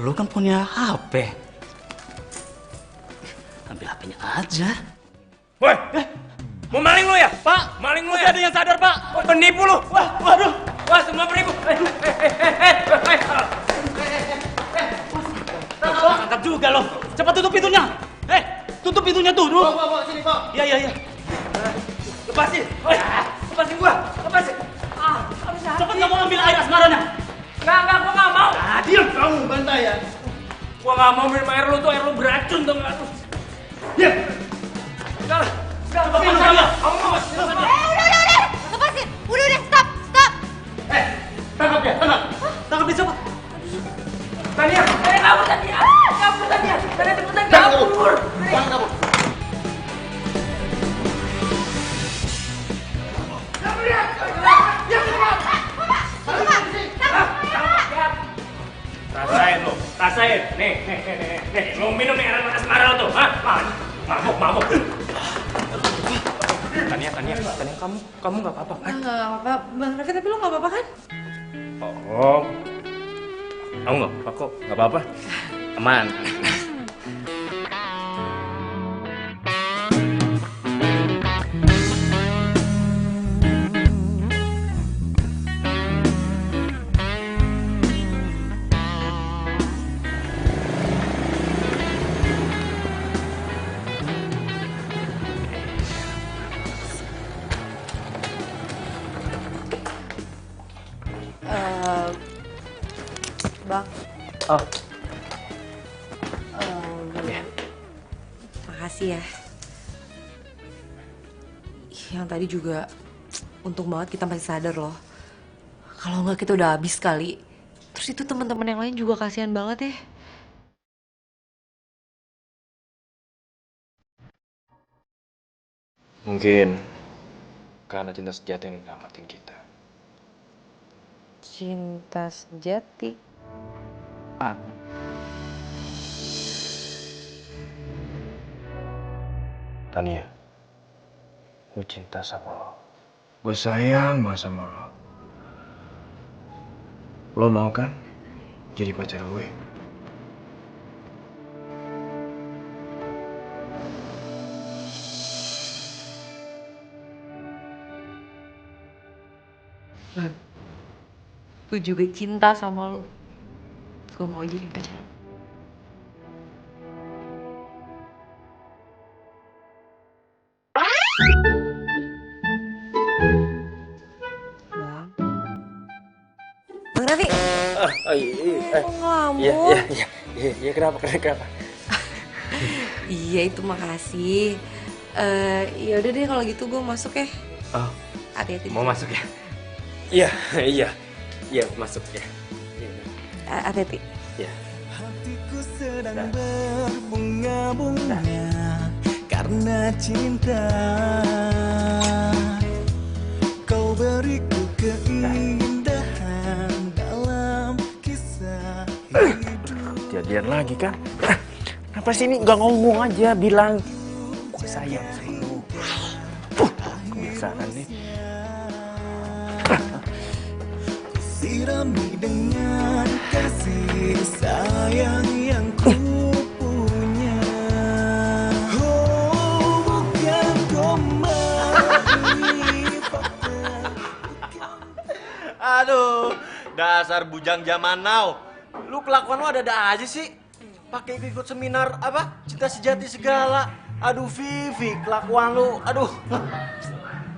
lo kan punya HP. Ambil HP-nya aja. Woi, mau maling lu ya? Pak, maling lu ya? Ada yang sadar, Pak. Penipu lu. Wah, waduh. Wah, semua penipu. Angkat juga lo. Cepat tutup pintunya. Tutup pintunya tuh. Bawa, sini, Pak. Iya. Lepasin. Lepasin gua. Lepasin. Cepat kamu ambil air asmaranya. bantai ya. Gua nggak mau minum air lu tuh, air lu beracun tuh nggak tuh. Ya. Udah, lepasin aja. Udah. Lepasin. Udah, stop. Tangkap dia, tangkap. Tangkap dia siapa? Tania, kabur Tania. Tania cepetan kabur. Kabur. Rasain. Nih. Lu minum nih air asmara lu tuh, hah? Mabuk. Tania, kamu nggak apa-apa kan? Nggak apa-apa, Bang Raffi, tapi lo nggak apa-apa kan? Oh, aku nggak apa-apa kok, nggak apa-apa, aman. Bang. Oh. Makasih ya. Yang tadi juga untung banget kita masih sadar loh. Kalau nggak kita udah habis kali. Terus itu teman-teman yang lain juga kasihan banget ya. Mungkin karena cinta sejati yang nyelamatin kita. Cinta sejati. Tania, gue cinta sama lo. Gue sayang banget sama lo. Lo mau kan jadi pacar gue? Gue juga cinta sama lo. Gue mau jadi pacar. Bang Raffi. Kok ngelamun? Iya, kenapa? Iya, itu makasih. Ya udah deh kalau gitu gue masuk ya. Oh. Hati-hati. Mau masuk ya? Iya, masuk ya. Hati-hati. Iya. Hatiku sedang berbunga-bunga karena cinta. Kau beriku keindahan dalam kisah hidup. Jadian lagi kan? Kenapa sih ini nggak ngomong aja, bilang gue sayang sama lu. Kebiasaan nih. Sirami dengan kasih sayang yang ku punya. Oh, bukan komedi. Aduh, dasar bujang zaman now. Lu kelakuan lu ada-ada aja sih. Pakai ikut seminar apa? Cinta sejati segala. Aduh, Vivi, kelakuan lu. Aduh.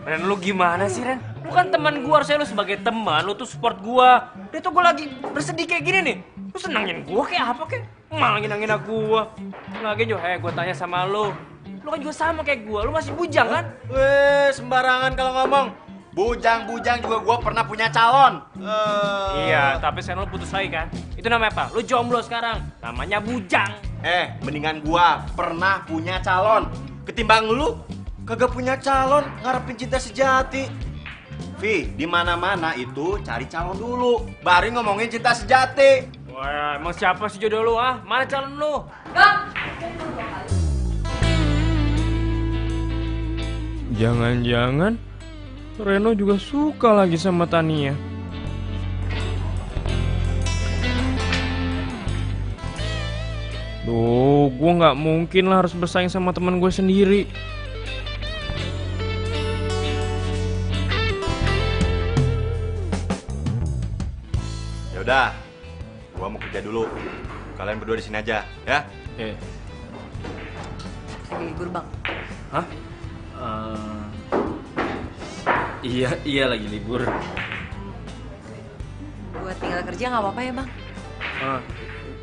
Ren, lu gimana sih, Ren? Lu kan teman gua, harusnya lu sebagai teman, lu tuh support gua. Dia tuh gua lagi bersedih kayak gini nih. Lu senangin gua kayak apa kek? Malah ngina-ngina gua. Lagi juga, gua tanya sama lu. Lu kan juga sama kayak gua, lu masih bujang kan? Weh, sembarangan kalau ngomong. Bujang-bujang juga gua pernah punya calon. Iya, tapi sekarang lu putus lagi kan? Itu namanya apa? Lu jomblo sekarang. Namanya bujang. Mendingan gua pernah punya calon ketimbang lu kagak punya calon ngarepin cinta sejati. Vi, di mana-mana itu cari calon dulu, baru ngomongin cinta sejati. Wah, emang siapa sih jodoh lu, ah? Mana calon lu? Jangan-jangan Reno juga suka lagi sama Tania. Duh, gue nggak mungkin lah harus bersaing sama teman gue sendiri. Ya udah, gua mau kerja dulu. Kalian berdua di sini aja, ya? Libur, Bang. Hah? Iya lagi libur. Buat tinggal kerja nggak apa-apa ya, Bang?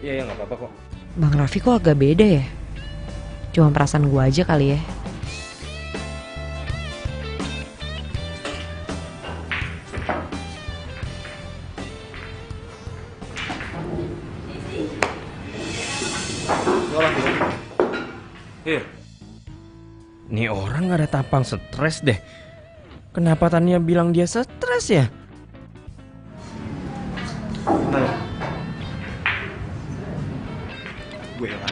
Iya, nggak apa-apa kok. Bang Raffi kok agak beda ya? Cuma perasaan gue aja kali ya. Nih orang gak ada tampang stres deh. Kenapa Tania bilang dia stres ya? Gue lah.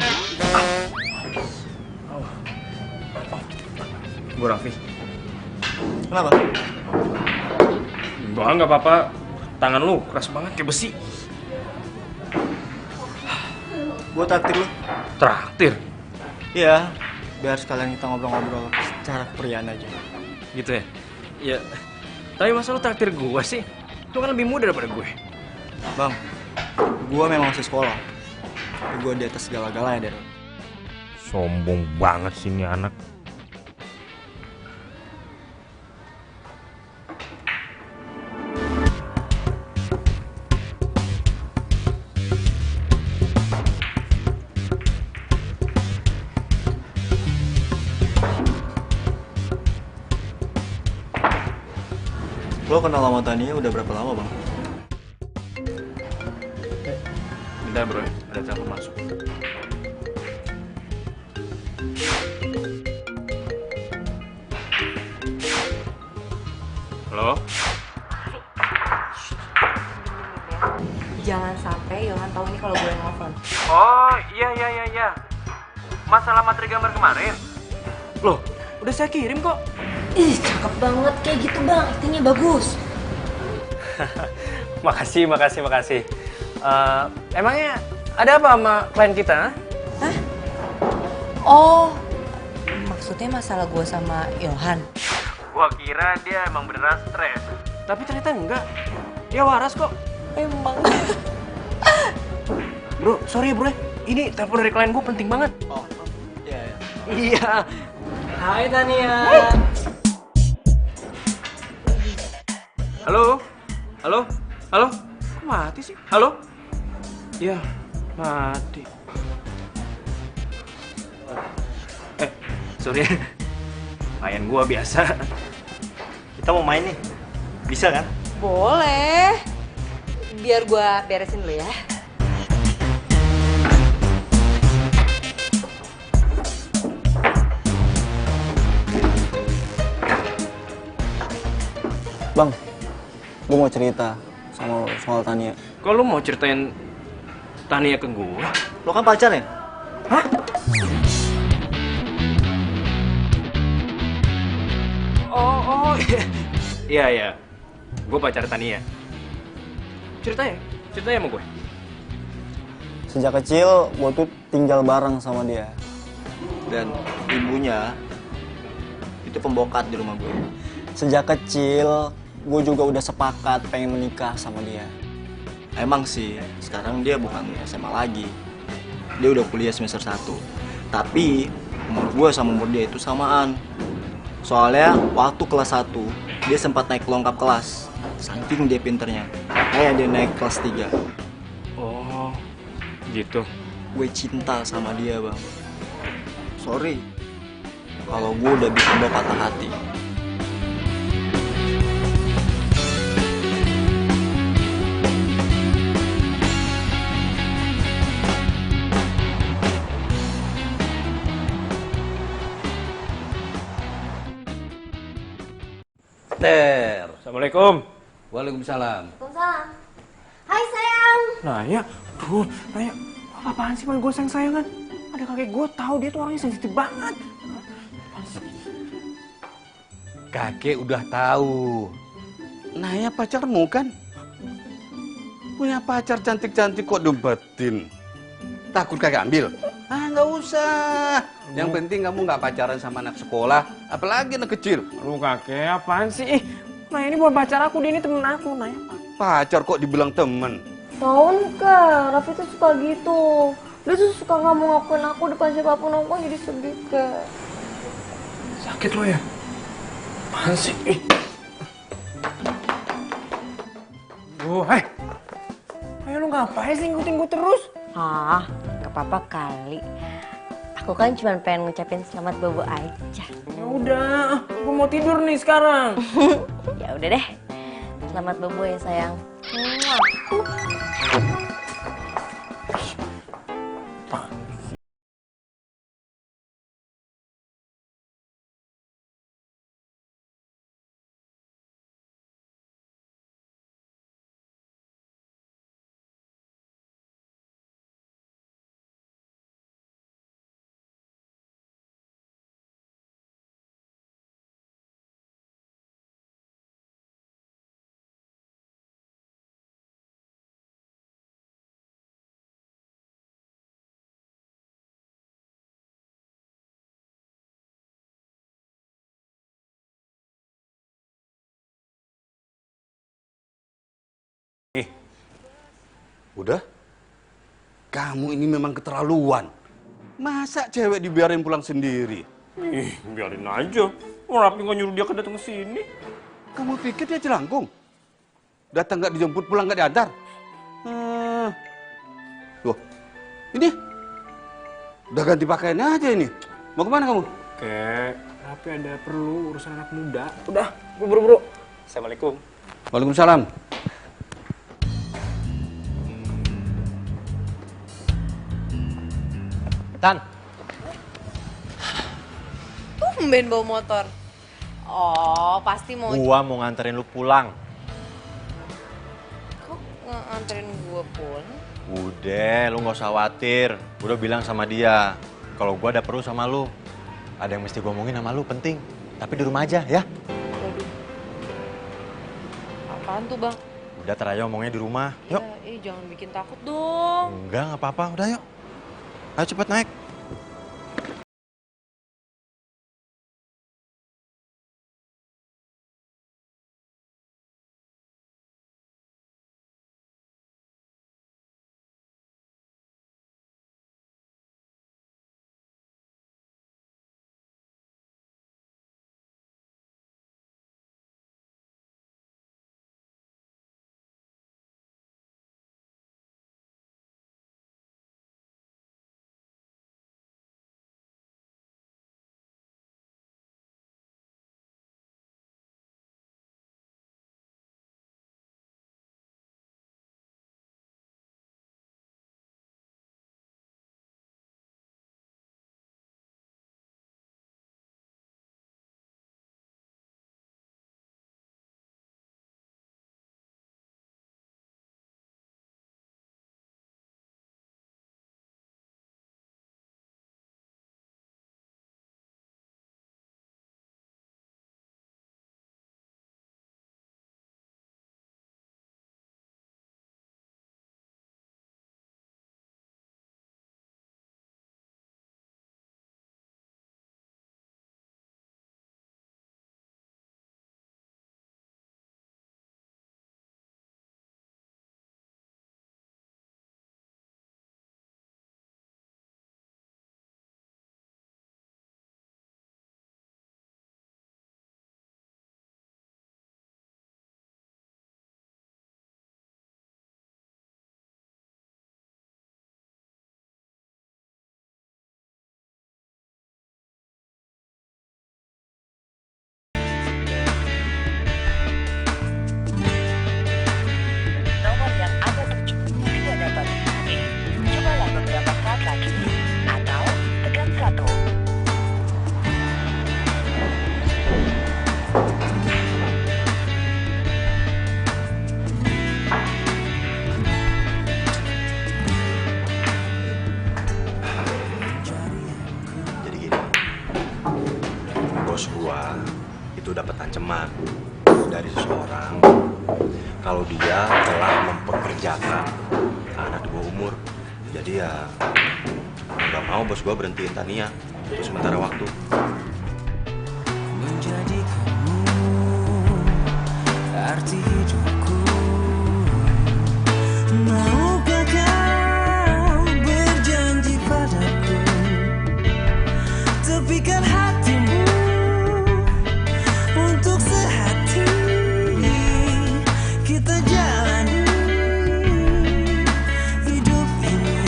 Gue Raffi. Kenapa? Enggak, nggak apa-apa. Tangan lu keras banget kayak besi. Gue traktir lu. Traktir? Iya, biar sekalian kita ngobrol-ngobrol secara keperian aja. Gitu ya? Iya. Tapi masa lu traktir gue sih? Lu kan lebih muda daripada gue. Bang, gue memang masih sekolah. Tapi gue di atas segala-galanya dari. Sombong banget sih ini anak. Lo kenal sama Tania udah berapa lama, Bang? Bentar bro, ada telepon masuk. Halo? Jangan sampai Yohan tahu nih kalau gue nelfon. Oh, iya. Masalah materi gambar kemarin. Loh, udah saya kirim kok. Ih, cakep banget kayak gitu bang, aktingnya bagus. Makasih. Emangnya ada apa sama klien kita? Hah? Oh, maksudnya masalah gue sama Yohan. Gua kira dia emang beneran stres. Tapi ternyata enggak. Dia waras kok. Emang. Bro, sorry bro. Ini telepon dari klien gue penting banget. Oh, iya. Iya. Hai Tania. Halo? Kok mati sih? Halo? Iya, mati. Sorry. Klien gua biasa. Kita mau main nih. Bisa kan? Boleh. Biar gue beresin dulu ya. Bang, gue mau cerita sama lo soal Tania. Kok lu mau ceritain Tania ke gua? Lo kan pacar ya? Hah? Oh, iya. Gue pacar Tania. Ceritain sama gue. Sejak kecil, gue tuh tinggal bareng sama dia. Dan ibunya itu pembokat di rumah gue. Sejak kecil, gue juga udah sepakat pengen menikah sama dia. Emang sih, sekarang dia bukan SMA lagi. Dia udah kuliah semester 1. Tapi, umur gue sama umur dia itu samaan. Soalnya, waktu kelas 1, dia sempat naik longkap kelas. Saking dia pinternya. Makanya dia naik kelas 3. Oh, gitu. Gue cinta sama dia, Bang. Sorry, kalau gue udah bikin lo patah hati. Ter. Assalamualaikum. Waalaikumsalam. Waalaikumsalam. Hai sayang. Naya, Naya, apaan sih panggil gue sayang-sayangan? Ada kakek gue tahu dia tuh orangnya sensitif banget. Kakek udah tahu. Naya pacarmu kan? Punya pacar cantik-cantik kok debatin. Takut kagak ambil? Ah, nggak usah. Yang penting kamu nggak pacaran sama anak sekolah, apalagi anak kecil. Lu kakek apaan sih? Nah ini bukan pacar aku, dia ini temen aku, Naya. Pacar kok dibilang temen? Tahun kak, Raffi tuh suka gitu. Dia tuh suka nggak mau ngakuin aku depan siapapun, aku jadi sedih kak. Sakit lo ya? Apaan sih? Oh, Ayo lu ngapain sih ngikutin gue terus? Ah, nggak apa-apa kali. Aku kan cuma pengen ngucapin selamat bobo aja. Ya udah, gue mau tidur nih sekarang. Ya udah deh. Selamat bobo ya sayang. Udah? Kamu ini memang keterlaluan. Masa cewek dibiarin pulang sendiri? Ih, biarin aja. Orang Rapi nggak nyuruh dia datang ke sini. Kamu pikir dia jelangkung? Datang nggak dijemput, pulang nggak diantar? Loh, ini udah ganti pakaian aja ini. Mau kemana kamu? Kek, Rapi ada perlu urusan anak muda. Udah, gue buru-buru. Assalamualaikum. Waalaikumsalam. Tan. Tumben bawa motor. Oh, pasti mau... Gua mau nganterin lu pulang. Kok nganterin gua pulang? Udah, lu nggak usah khawatir. Udah bilang sama dia. Kalau gua ada perlu sama lu. Ada yang mesti gua omongin sama lu, penting. Tapi di rumah aja, ya. Waduh. Apaan tuh, Bang? Udah, teraya omongnya di rumah. Yuk. Jangan bikin takut dong. Enggak apa-apa. Udah, yuk. Ayo cepet naik. Bos gua itu dapat ancaman dari seseorang kalau dia telah mempekerjakan anak di bawah umur. Jadi ya nggak mau bos gua berhentiin Tania untuk sementara waktu. Menjadi kamu arti hidupku. Maukah kau berjanji padaku, tepikan hatimu untuk sehati kita jalani hidup ini.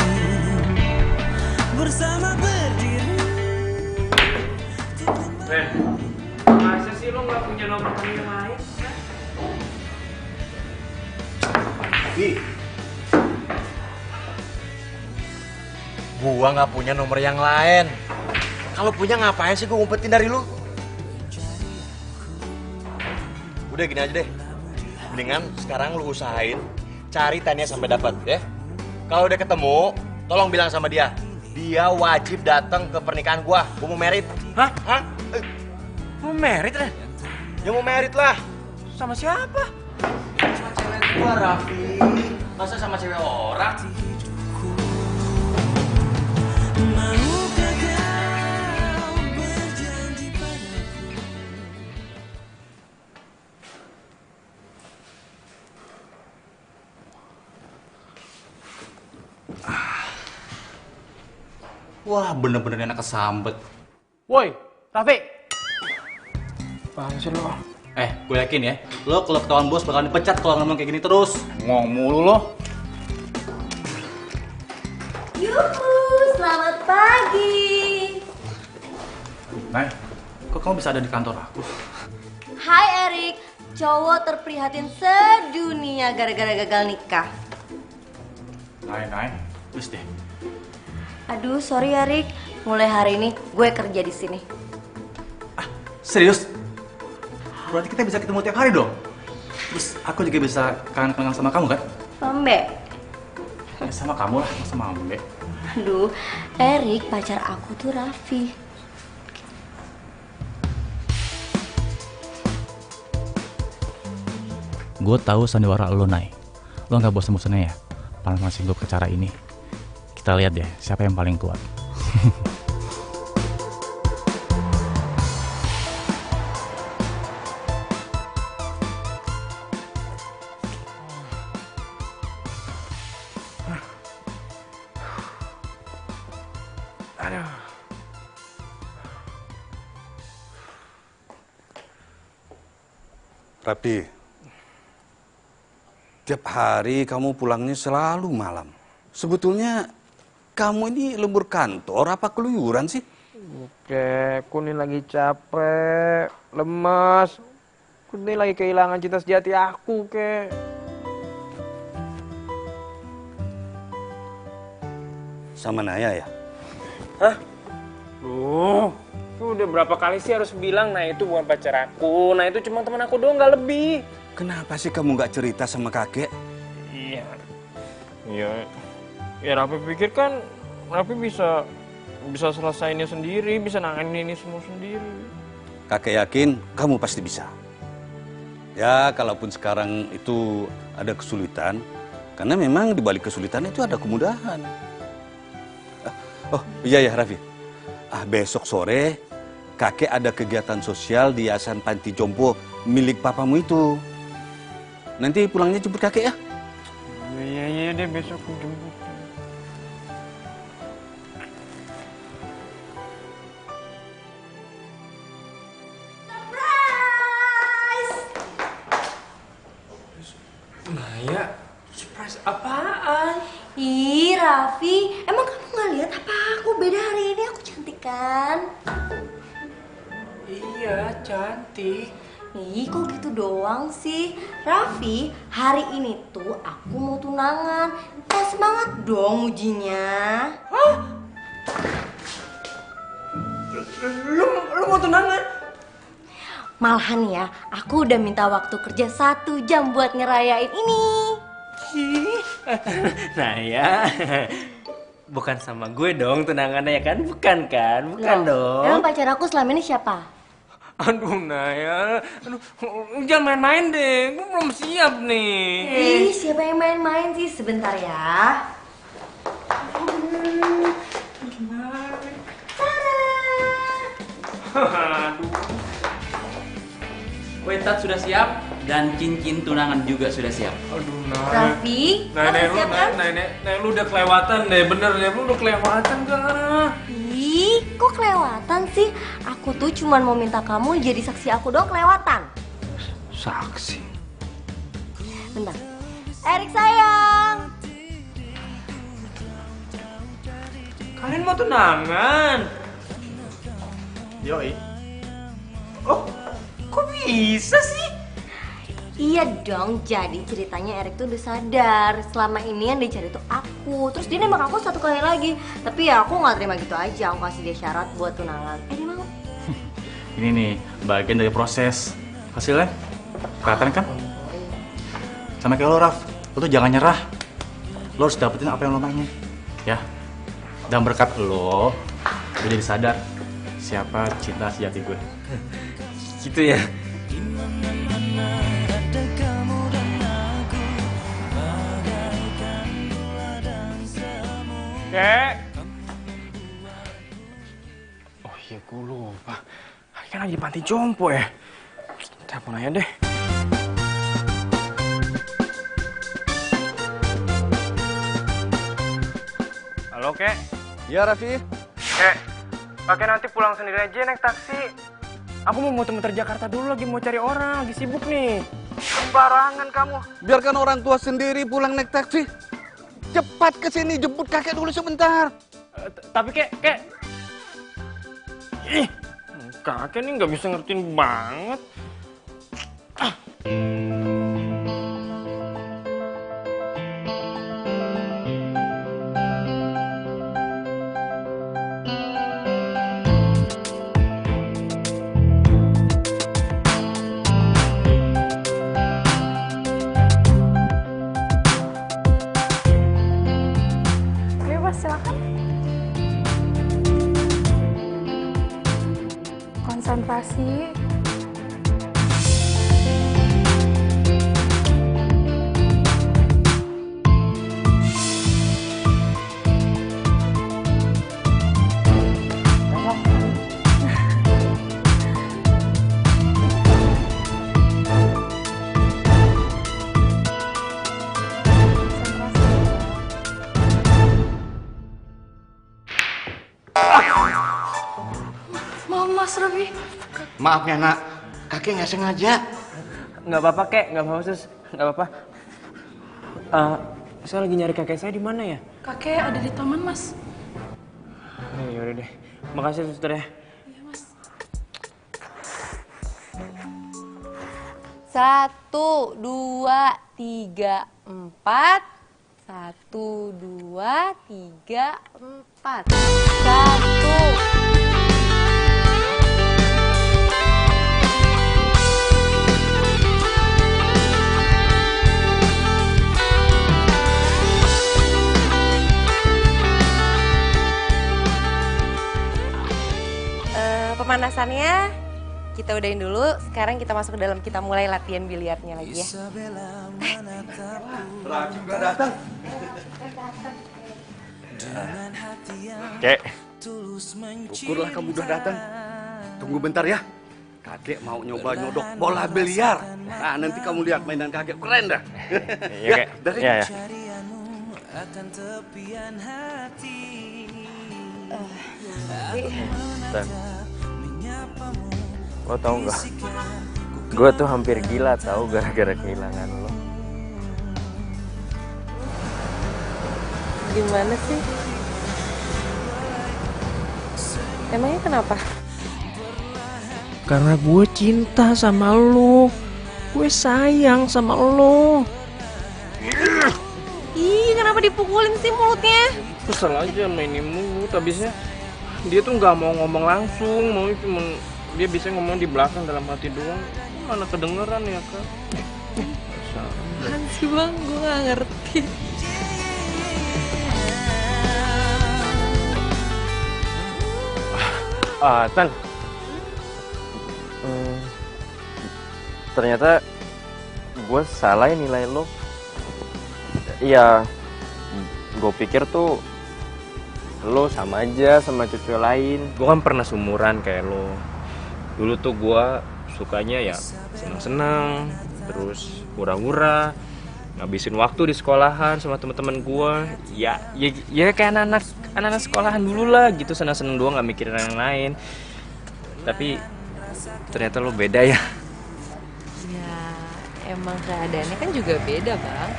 Gua nggak punya nomor yang lain. Kalau punya ngapain sih gua ngumpetin dari lu? Udah gini aja deh. Mendingan sekarang lu usahain cari Tania sampai dapat ya. Kalau udah ketemu, tolong bilang sama dia. Dia wajib datang ke pernikahan gua. Gua mau merit. Hah? Mau merit lah? Ya mau merit lah. Sama siapa? Sama cewek gua, Raffi. Masa sama cewek orang? Wah, bener-bener enak kesambet. Woi, Raffi. Apaan sih lo? Gue yakin ya, lo kalau ketahuan bos bakal dipecat kalau ngomong kayak gini terus. Ngomong mulu lo. Yuhu, selamat pagi. Nay, kok kamu bisa ada di kantor aku? Hai Erik, cowok terprihatin sedunia gara-gara gagal nikah. Nay, please deh. Aduh, sorry Erik. Mulai hari ini gue kerja di sini. Serius? Berarti kita bisa ketemu tiap hari dong? Terus aku juga bisa kangen-kangen sama kamu kan? Mambe. Ya sama kamu lah, sama Mambe. Aduh, Erik pacar aku tuh Raffi. Gue tahu sandiwara lo, Nay. Lo nggak bosan-bosannya ya panasin gue ke cara ini. Kita lihat deh siapa yang paling kuat. Aduh. Raffi, tiap hari kamu pulangnya selalu malam. Sebetulnya kamu ini lembur kantor apa keluyuran sih? Oke, aku nih lagi capek, lemas. Aku nih lagi kehilangan cinta sejati aku, kek. Sama Naya ya? Hah? Udah berapa kali sih harus bilang, nah itu bukan pacar aku, nah itu cuma teman aku doang, nggak lebih. Kenapa sih kamu nggak cerita sama kakek? Iya. Ya Raffi pikir kan Raffi bisa selesainya sendiri, bisa nanganin ini semua sendiri. Kakek yakin kamu pasti bisa. Ya, kalaupun sekarang itu ada kesulitan, karena memang di balik kesulitan itu ada kemudahan. Oh iya ya Raffi, besok sore kakek ada kegiatan sosial di Yayasan Panti Jompo milik papamu itu. Nanti pulangnya jemput kakek ya? Iya deh, besok aku jemput. Naya, surprise apaan? Ih, Raffi, emang kamu nggak lihat apa aku beda hari ini? Aku cantik kan? Iya, cantik. Ih, kok gitu doang sih? Raffi, hari ini tuh aku mau tunangan. Semangat dong ujinya. Hah? Lu mau tunangan? Malahan ya, aku udah minta waktu kerja 1 jam buat ngerayain ini. Nah ya, bukan sama gue dong tunangannya ya kan? Bukan kan? Bukan dong. Emang pacar aku selama ini siapa? Aduh Naya, jangan main-main deh, gue belum siap nih. Ih, siapa yang main-main sih? Sebentar ya. Kue tart sudah siap dan cincin tunangan juga sudah siap. Aduh Nay. Raffi, Nenek, lu udah kelewatan deh, bener deh, lu udah kelewatan gak? Ih, kok kelewatan sih? Aku tuh cuman mau minta kamu jadi saksi aku dong kelewatan. Saksi? Bentar. Erik sayang. Kalian mau tunangan? Yoi. Oh, kok bisa sih? Iya dong, jadi ceritanya Erik tuh udah sadar selama ini yang dicari tuh aku. Terus dia nembak aku 1 kali lagi. Tapi ya aku gak terima gitu aja, aku kasih dia syarat buat tunangan. Dia mau? Ini nih, bagian dari proses. Hasilnya, kelihatan kan? Sama kayak lo, Raf. Lo tuh jangan nyerah. Lo harus dapetin apa yang lo maunya. Ya. Dan berkat lo jadi sadar siapa cinta sejati gue. Gitu ya? Kek. Oh iya, gue lupa. Kan lagi di panti jompo ya. Telepon aja deh. Halo, Kek. Ya, Raffi. Kek, Kakek nanti pulang sendiri aja naik taksi. Aku mau muter-muter Jakarta dulu, lagi mau cari orang, lagi sibuk nih. Sembarangan kamu. Biarkan orang tua sendiri pulang naik taksi. Cepat ke sini, jemput kakek dulu sebentar. Tapi Kek. Ih, kakek ini nggak bisa ngertiin banget. Silakan. Konsentrasi. Mas Robi. Maaf ya nak, kakek nggak sengaja. Nggak apa-apa Kek, nggak apa-apa Sus, nggak apa-apa. Saya lagi nyari kakek saya di mana ya? Kakek ada di taman, Mas. Ya udah deh, makasih Suster ya. Iya, Mas. 1, 2, 3, 4. 1, 2, 3, 4. 1. Pemanasannya kita udahin dulu. Sekarang kita masuk ke dalam, kita mulai latihan biliarnya lagi ya. Rafi udah datang. Kek. Syukurlah kamu udah datang. Tunggu bentar ya. Kakek mau nyoba nyodok bola biliar. Nah, nanti kamu lihat mainan kakek keren dah. Iya, Kek. dari. Iya, ya. Dan, lo tau nggak? Gue tuh hampir gila tau gara-gara kehilangan lo. Gimana sih? Emangnya kenapa? Karena gue cinta sama lo. Gue sayang sama lo. Ih, kenapa dipukulin sih mulutnya? Kesel aja main mulut, habisnya dia tuh nggak mau ngomong langsung, mau cuma dia bisa ngomong di belakang dalam hati doang. Mana kedengeran ya Kak? Apaan sih Bang, gue gak ngerti. Tan, ternyata gue salah ya nilai lo. Iya, gue pikir tuh lo sama aja sama cucu lain. Gue kan pernah seumuran kayak lo. Dulu tuh gue sukanya ya senang-senang, terus hura-hura, ngabisin waktu di sekolahan sama teman-teman gue. Ya kayak anak-anak sekolahan dulu lah gitu, senang-senang doang, nggak mikirin yang lain. Tapi ternyata lo beda ya. Ya, emang keadaannya kan juga beda Bang.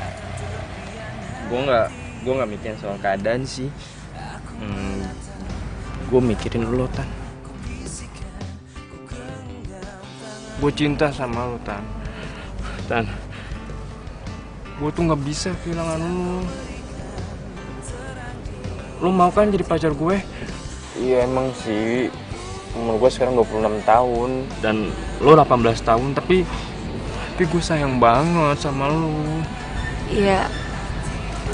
Gue nggak mikirin soal keadaan sih. Gue mikirin lo Tan. Gue cinta sama lu, Tan. Tan, gue tuh nggak bisa kehilangan lu. Lu mau kan jadi pacar gue? Iya emang sih. Umur gue sekarang 26 tahun dan lu 18 tahun, tapi gue sayang banget sama lu. Ya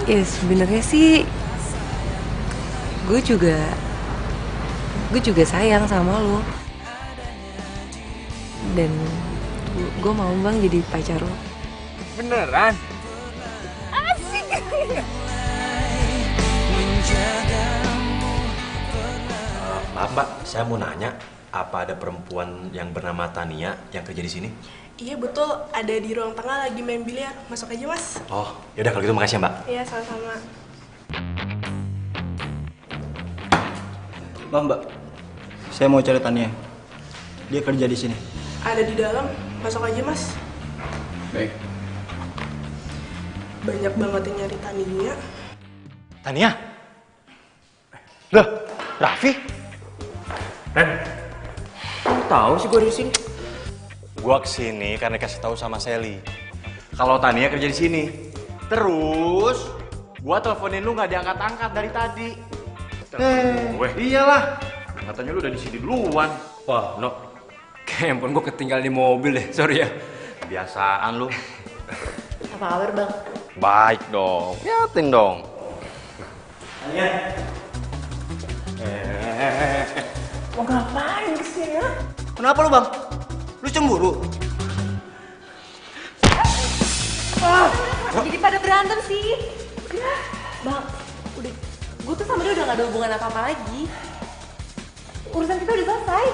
sebenarnya sih gue juga sayang sama lu. Dan gue mau bang jadi pacar lo. Beneran? Asik. Maaf Mbak, saya mau nanya, apa ada perempuan yang bernama Tania yang kerja di sini? Iya betul, ada di ruang tengah lagi main biliar. Masuk aja Mas. Oh, yaudah kalau gitu makasih ya Mbak. Iya sama-sama. Mbak, saya mau cari Tania. Dia kerja di sini. Ada di dalam, masuk aja Mas. Baik. Banyak banget yang nyari Tania. Tania? Loh, Raffi? Ren, Kamu tahu sih gue di sini? gua kesini karena kasih tahu sama Sally kalau Tania kerja di sini. Terus gua teleponin lu nggak diangkat-angkat dari tadi. Iyalah, katanya lu udah di sini duluan. Wah, no. Kayak handphone gue ketinggalan di mobil deh, sorry ya. Biasaan lu. Apa kabar bang? Baik dong, liatin dong. Tania. Mau ngapain kesini ya? Kenapa lu bang? Lu cemburu? Jadi pada berantem sih. Bang, udah, gue tuh sama dia udah gak ada hubungan apa-apa lagi. Urusan kita udah selesai.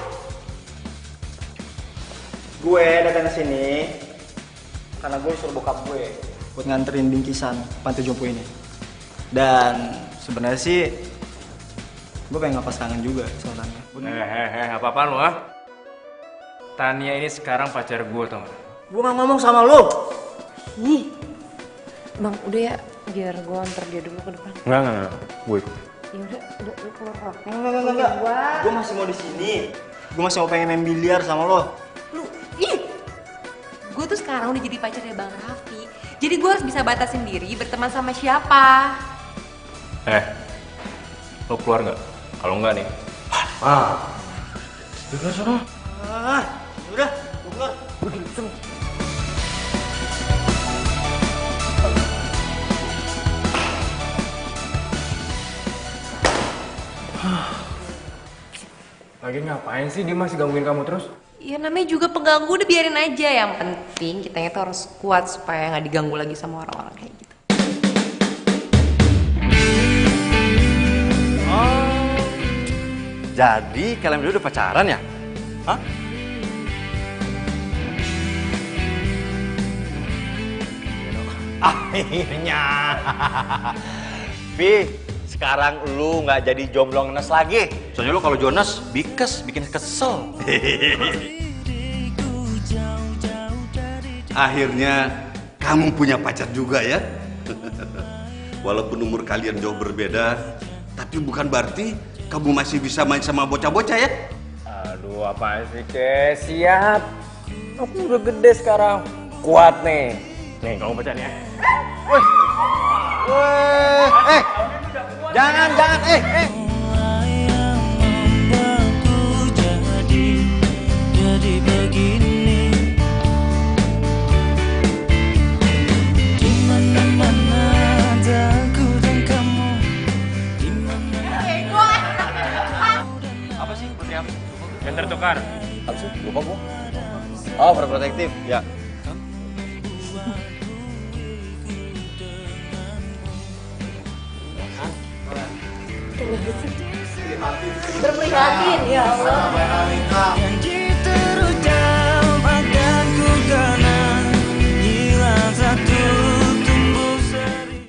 Gue datang ke sini karena gue disuruh bokap gue buat nganterin bingkisan panti jompo ini. Dan sebenarnya sih gue pengen ngelepas kangen juga sama Tania. Apa-apaan lu, ah? Tania ini sekarang pacar gue, tau gak? Gue gak ngomong sama lo. Ih, bang udah ya, biar gue antar dia dulu ke depan. Enggak, gue ikut. Ya udah lu keluar kok. Enggak. Gue masih mau di sini. Gue masih mau pengen main biliar sama lo. Gue tuh sekarang udah jadi pacarnya Bang Raffi. Jadi gue harus bisa batasin diri berteman sama siapa. Lo keluar nggak? Kalau nggak nih. Keluar sana. Udah, gue keluar. Lagi ngapain sih dia masih gangguin kamu terus? Ya namanya juga pengganggu, udah biarin aja. Yang penting kitanya tuh harus kuat supaya nggak diganggu lagi sama orang-orang kayak gitu. Oh, jadi kalian berdua udah pacaran ya? Hah? Akhirnya. Vi, sekarang lu nggak jadi jomblo ngenes lagi. Soalnya lu kalau Jonas bikes, bikin kesel. Akhirnya kamu punya pacar juga ya? Walaupun umur kalian jauh berbeda, tapi bukan berarti kamu masih bisa main sama bocah-bocah ya? Aduh, apaan sih, Ke? Siap. Aku udah gede sekarang. Kuat nih. Nih, kamu baca nih ya. Woi. Jangan. Jadi begini, di mana-mana ada aku dan kamu. Apa sih? Putri apa? Yang tertukar. Apa sih? Lupa gua. Oh, overprotective. Ya. Berprihatin ya Allah.